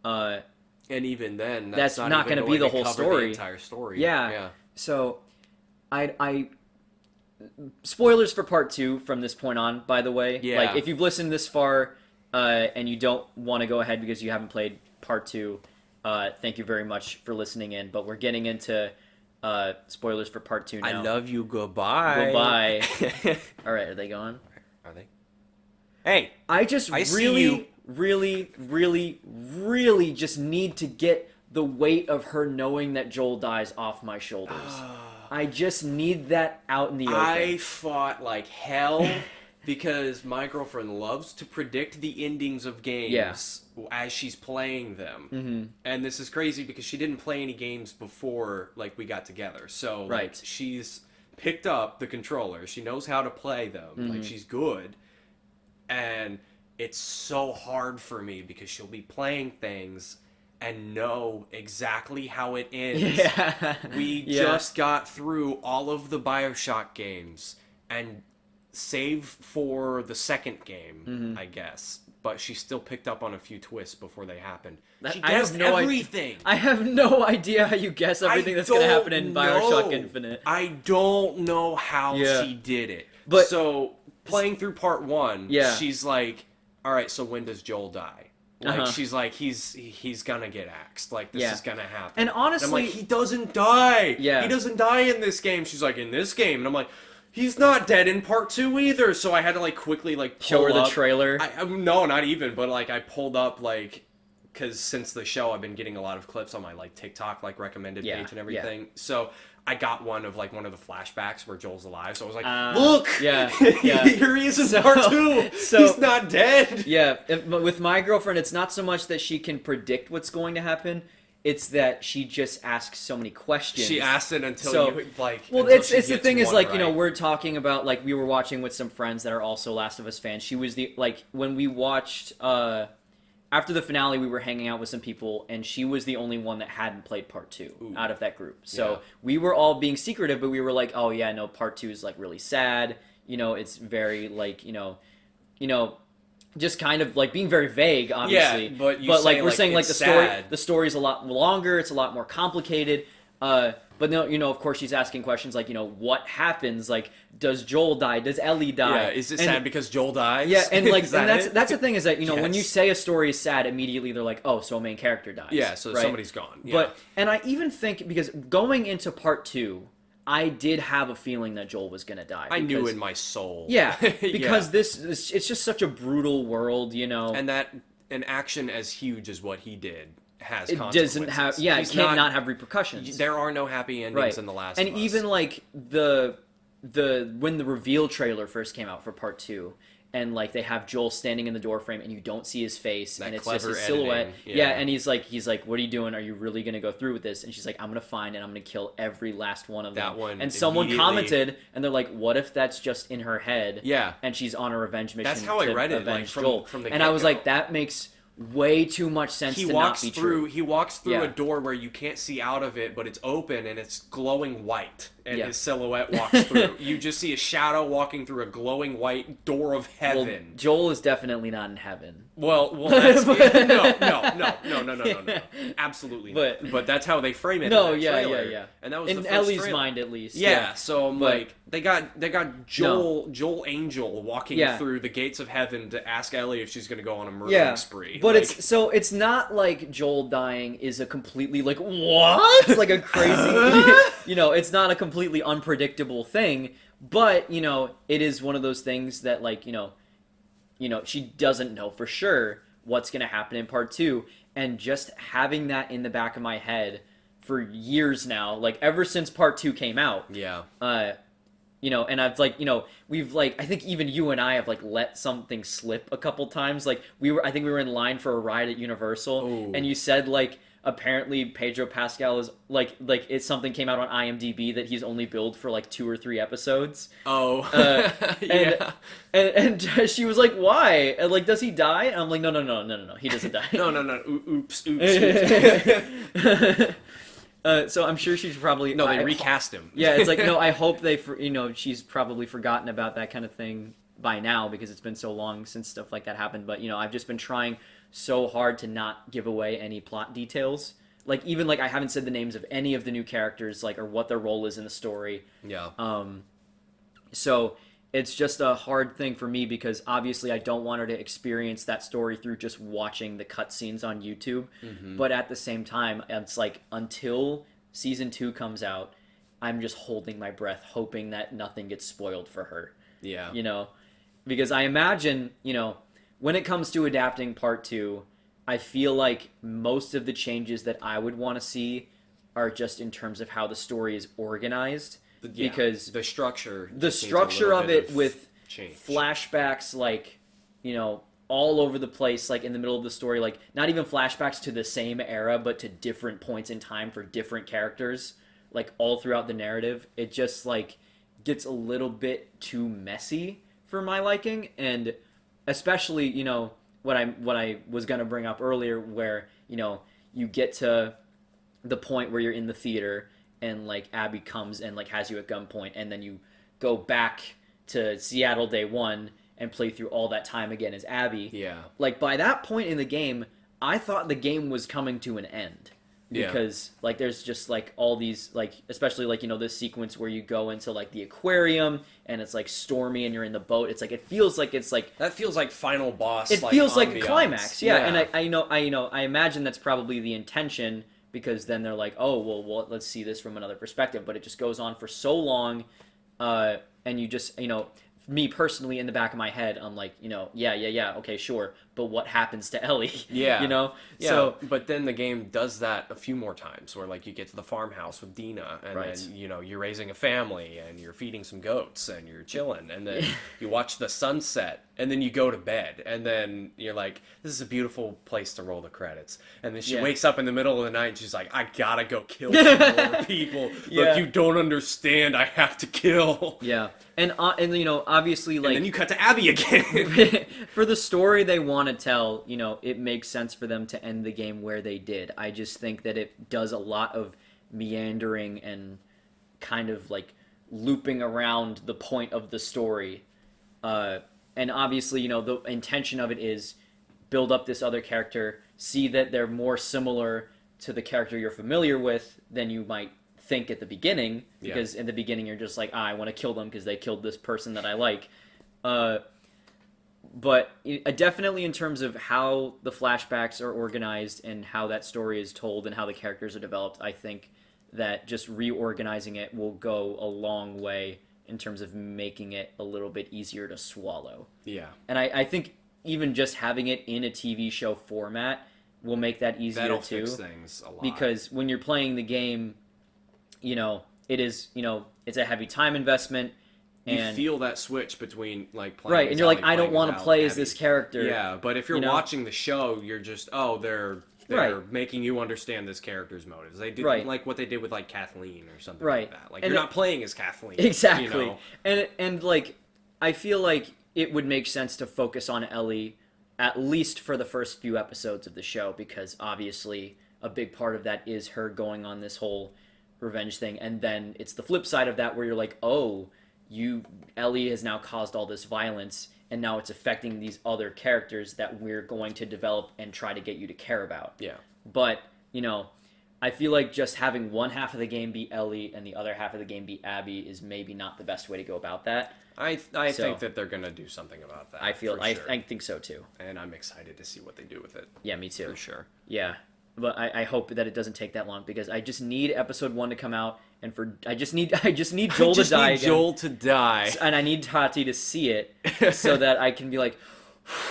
And even then, that's not going to be the whole story. The entire story. Yeah. So, I spoilers for part 2 from this point on, by the way. Yeah. Like, if you've listened this far and you don't want to go ahead because you haven't played part 2, thank you very much for listening in. But we're getting into spoilers for part 2 now. I love you. Goodbye. Goodbye. All right, are they gone? Are they? Hey, I just really just need to get the weight of her knowing that Joel dies off my shoulders. I just need that out in the open. I fought like hell because my girlfriend loves to predict the endings of games as she's playing them. Mm-hmm. And this is crazy because she didn't play any games before, like, we got together. So, like, she's picked up the controller. She knows how to play them. Mm-hmm. Like, she's good. And it's so hard for me because she'll be playing things and know exactly how it ends. Yeah. We just got through all of the BioShock games and save for the second game, I guess. But she still picked up on a few twists before they happened. She guessed everything. I have no idea how you guess everything that's going to happen in BioShock Infinite. I don't know how she did it. But so, playing through part 1, she's like, all right, so when does Joel die? Like, she's like, he's gonna get axed. Like, this is gonna happen. And honestly... And I'm like, he doesn't die! Yeah. He doesn't die in this game. She's like, in this game. And I'm like, he's not dead in part 2 either. So I had to, like, quickly, like, show her the trailer. No, not even. But, like, I pulled up, like... Because since the show, I've been getting a lot of clips on my, like, TikTok, like, recommended page and everything. So... I got one of, like, one of the flashbacks where Joel's alive, so I was like, look! Here he is in part 2! He's not dead! Yeah, with my girlfriend, it's not so much that she can predict what's going to happen, it's that she just asks so many questions. She asks it until you, like... Well, it's the thing is, like, you know, we're talking about, like, we were watching with some friends that are also Last of Us fans. She was the, like, when we watched, after the finale, we were hanging out with some people, and she was the only one that hadn't played Part 2 out of that group. So we were all being secretive, but we were like, oh, yeah, no, Part 2 is, like, really sad. You know, it's very, like, you know, just kind of, like, being very vague, obviously. Yeah, but like, we're saying, like, the story's a lot longer, it's a lot more complicated. But no, of course she's asking questions like, what happens? Like, does Joel die? Does Ellie die? Yeah, is it sad because Joel dies? Yeah, and like, that that's the thing is that Yes. when you say a story is sad, immediately they're like, oh, so a main character dies. Yeah, so right? somebody's gone. Yeah. And I even think because going into part 2, I did have a feeling that Joel was gonna die. I knew in my soul. Yeah, because this it's just such a brutal world, And that an action as huge as what he did has it consequences. doesn't have it can't not have repercussions. There are no happy endings in The Last of Us. And even like the when the reveal trailer first came out for part 2, and like they have Joel standing in the doorframe and you don't see his face and it's just his silhouette. Yeah, and he's like, what are you doing? Are you really gonna go through with this? And she's like, I'm gonna find and I'm gonna kill every last one of them. That one. And someone commented and they're like, what if that's just in her head? Yeah. And she's on a revenge mission. That's how I read it, like from Joel. From the and I was like, that makes way too much sense to not be true. He walks through a door where you can't see out of it, but it's open and it's glowing white, and his silhouette walks through. You just see a shadow walking through a glowing white door of heaven. Well, Joel is definitely not in heaven. Well, that's no. Absolutely not. But that's how they frame it. No, in that trailer. yeah. And that was in the first Ellie's trailer. mind, at least. Yeah. So I'm like, they got Joel Angel walking through the gates of heaven to ask Ellie if she's going to go on a murdering spree. But it's not like Joel dying is a completely like what like a crazy it's not a completely unpredictable thing. But it is one of those things that like she doesn't know for sure what's going to happen in part 2, and just having that in the back of my head for years now, like ever since part 2 came out. Yeah. And I've like, we've like, I think even you and I have like let something slip a couple times. Like I think we were in line for a ride at Universal. Ooh. And you said like, apparently Pedro Pascal is like it's something came out on IMDb that he's only billed for like 2 or 3 episodes. Oh. Yeah. And she was like, why? And like, does he die? And I'm like, no, he doesn't die. No. Oops. So I'm sure she's probably they recast him. Yeah, it's like no. I hope she's probably forgotten about that kind of thing by now because it's been so long since stuff like that happened. But I've just been trying so hard to not give away any plot details. Like even like I haven't said the names of any of the new characters, like or what their role is in the story. Yeah. So it's just a hard thing for me because obviously I don't want her to experience that story through just watching the cutscenes on YouTube. Mm-hmm. But at the same time, it's like until season 2 comes out, I'm just holding my breath, hoping that nothing gets spoiled for her. Yeah. Because I imagine, when it comes to adapting part 2, I feel like most of the changes that I would want to see are just in terms of how the story is organized. Because the structure of it with change. Flashbacks like all over the place, like in the middle of the story, like not even flashbacks to the same era but to different points in time for different characters, like all throughout the narrative, it just like gets a little bit too messy for my liking. And especially what I was gonna bring up earlier, where you get to the point where you're in the theater and like Abby comes and like has you at gunpoint, and then you go back to Seattle day 1 and play through all that time again as Abby. Yeah. Like by that point in the game, I thought the game was coming to an end. Because like there's just like all these like, especially like this sequence where you go into like the aquarium and it's like stormy and you're in the boat. It's like it feels like that feels like final boss. It feels like a ambiance. climax. Yeah. And I imagine that's probably the intention. Because then they're like, oh, well, let's see this from another perspective. But it just goes on for so long. And you just, me personally, in the back of my head, I'm like, yeah, okay, sure. But what happens to Ellie? Yeah. Yeah. So, but then the game does that a few more times where, like, you get to the farmhouse with Dina, and then, you're raising a family, and you're feeding some goats, and you're chilling, and then you watch the sunset, and then you go to bed, and then you're like, this is a beautiful place to roll the credits. And then she wakes up in the middle of the night, and she's like, I gotta go kill some more people. Look, you don't understand, I have to kill. Yeah. And obviously, like... And then you cut to Abby again. For the story they want to tell, it makes sense for them to end the game where they did. I just think that it does a lot of meandering and kind of, like, looping around the point of the story. And obviously, the intention of it is build up this other character, see that they're more similar to the character you're familiar with than you might think at the beginning, because in the beginning you're just like, I want to kill them because they killed this person that I like. But definitely in terms of how the flashbacks are organized and how that story is told and how the characters are developed, I think that just reorganizing it will go a long way in terms of making it a little bit easier to swallow. Yeah. And I think even just having it in a TV show format will make that easier That'll too. fix things a lot. Because when you're playing the game, it is, it's a heavy time investment. And you feel that switch between like playing right, and you're like, I don't want to play as this character. Yeah, but if you're watching the show, you're just they're making you understand this character's motives. They do like what they did with like Kathleen or something like that. Like, and you're not playing as Kathleen. Exactly. And like I feel like it would make sense to focus on Ellie at least for the first few episodes of the show, because obviously a big part of that is her going on this whole revenge thing, and then it's the flip side of that where you're like, Ellie has now caused all this violence, and now it's affecting these other characters that we're going to develop and try to get you to care about. Yeah. But, I feel like just having one half of the game be Ellie and the other half of the game be Abby is maybe not the best way to go about that. I think that they're going to do something about that. I think so too. And I'm excited to see what they do with it. Yeah, me too. For sure. Yeah. But I hope that it doesn't take that long, because I just need episode 1 to come out, and I just need Joel to die again. Joel to die. And I need Tati to see it so that I can be like,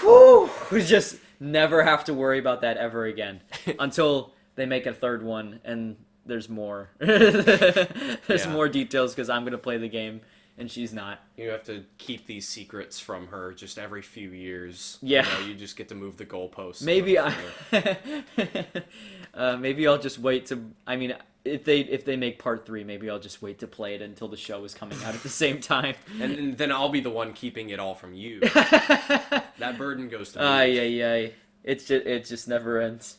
whew, just never have to worry about that ever again until they make a third one and there's more. There's more details, because I'm going to play the game and she's not. You have to keep these secrets from her just every few years. Yeah. You just get to move the goalposts. Maybe maybe I'll just wait to. I mean, if they make part 3, maybe I'll just wait to play it until the show is coming out at the same time. And then I'll be the one keeping it all from you. That burden goes to me. Yeah. It just never ends.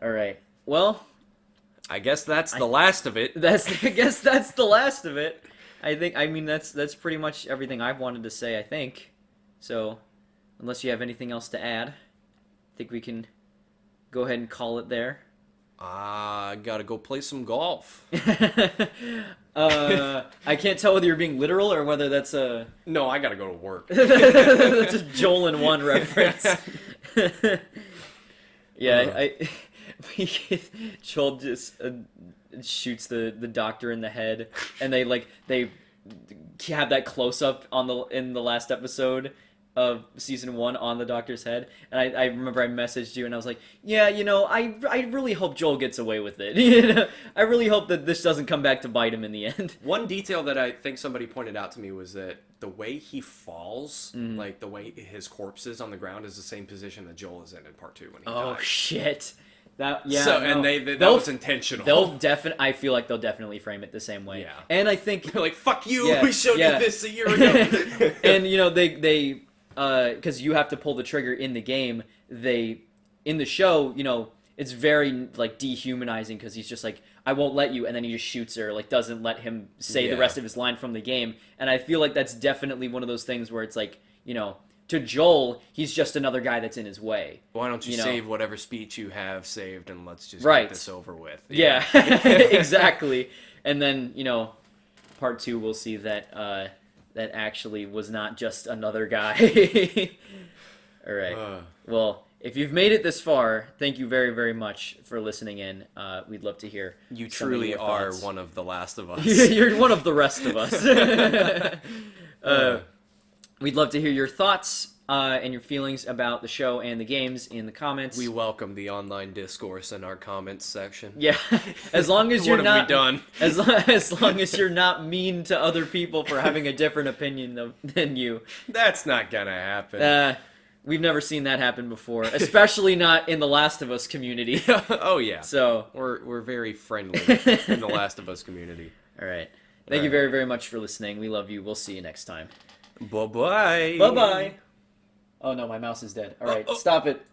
All right. Well, I guess that's the last of it. I guess that's the last of it. I mean that's pretty much everything I've wanted to say, I think. So, unless you have anything else to add, I think we can go ahead and call it there. I gotta go play some golf. I can't tell whether you're being literal or whether that's a... No, I gotta go to work. That's a Joel in 1 reference. Yeah, Joel just shoots the doctor in the head, and they have that close up in the last episode of season 1 on the doctor's head, and I remember I messaged you and I was like, yeah, I really hope Joel gets away with it. I really hope that this doesn't come back to bite him in the end. One detail that I think somebody pointed out to me was that the way he falls, like the way his corpse is on the ground, is the same position that Joel is in part 2 when he dies. Oh shit. That was intentional. I feel like they'll definitely frame it the same way. Yeah. And I think they're like, fuck you, we showed you this a year ago. And they because you have to pull the trigger in the game, in the show, it's very like dehumanizing, because he's just like, I won't let you, and then he just shoots her, like doesn't let him say the rest of his line from the game. And I feel like that's definitely one of those things where it's like, to Joel, he's just another guy that's in his way. Why don't you save whatever speech you have saved, and let's just get this over with. Yeah, exactly. And then, part 2, we'll see that that actually was not just another guy. All right. Well, if you've made it this far, thank you very, very much for listening in. We'd love to hear. You truly are one of the last of us. You're one of the rest of us. We'd love to hear your thoughts and your feelings about the show and the games in the comments. We welcome the online discourse in our comments section. Yeah, as long as you're what not have we done? As long as you're not mean to other people for having a different opinion than you. That's not gonna happen. We've never seen that happen before, especially not in the Last of Us community. Oh yeah. So we're very friendly in the Last of Us community. All right. Thank you very, very much for listening. We love you. We'll see you next time. Bye-bye. Bye-bye. Oh no, my mouse is dead. All right, stop it.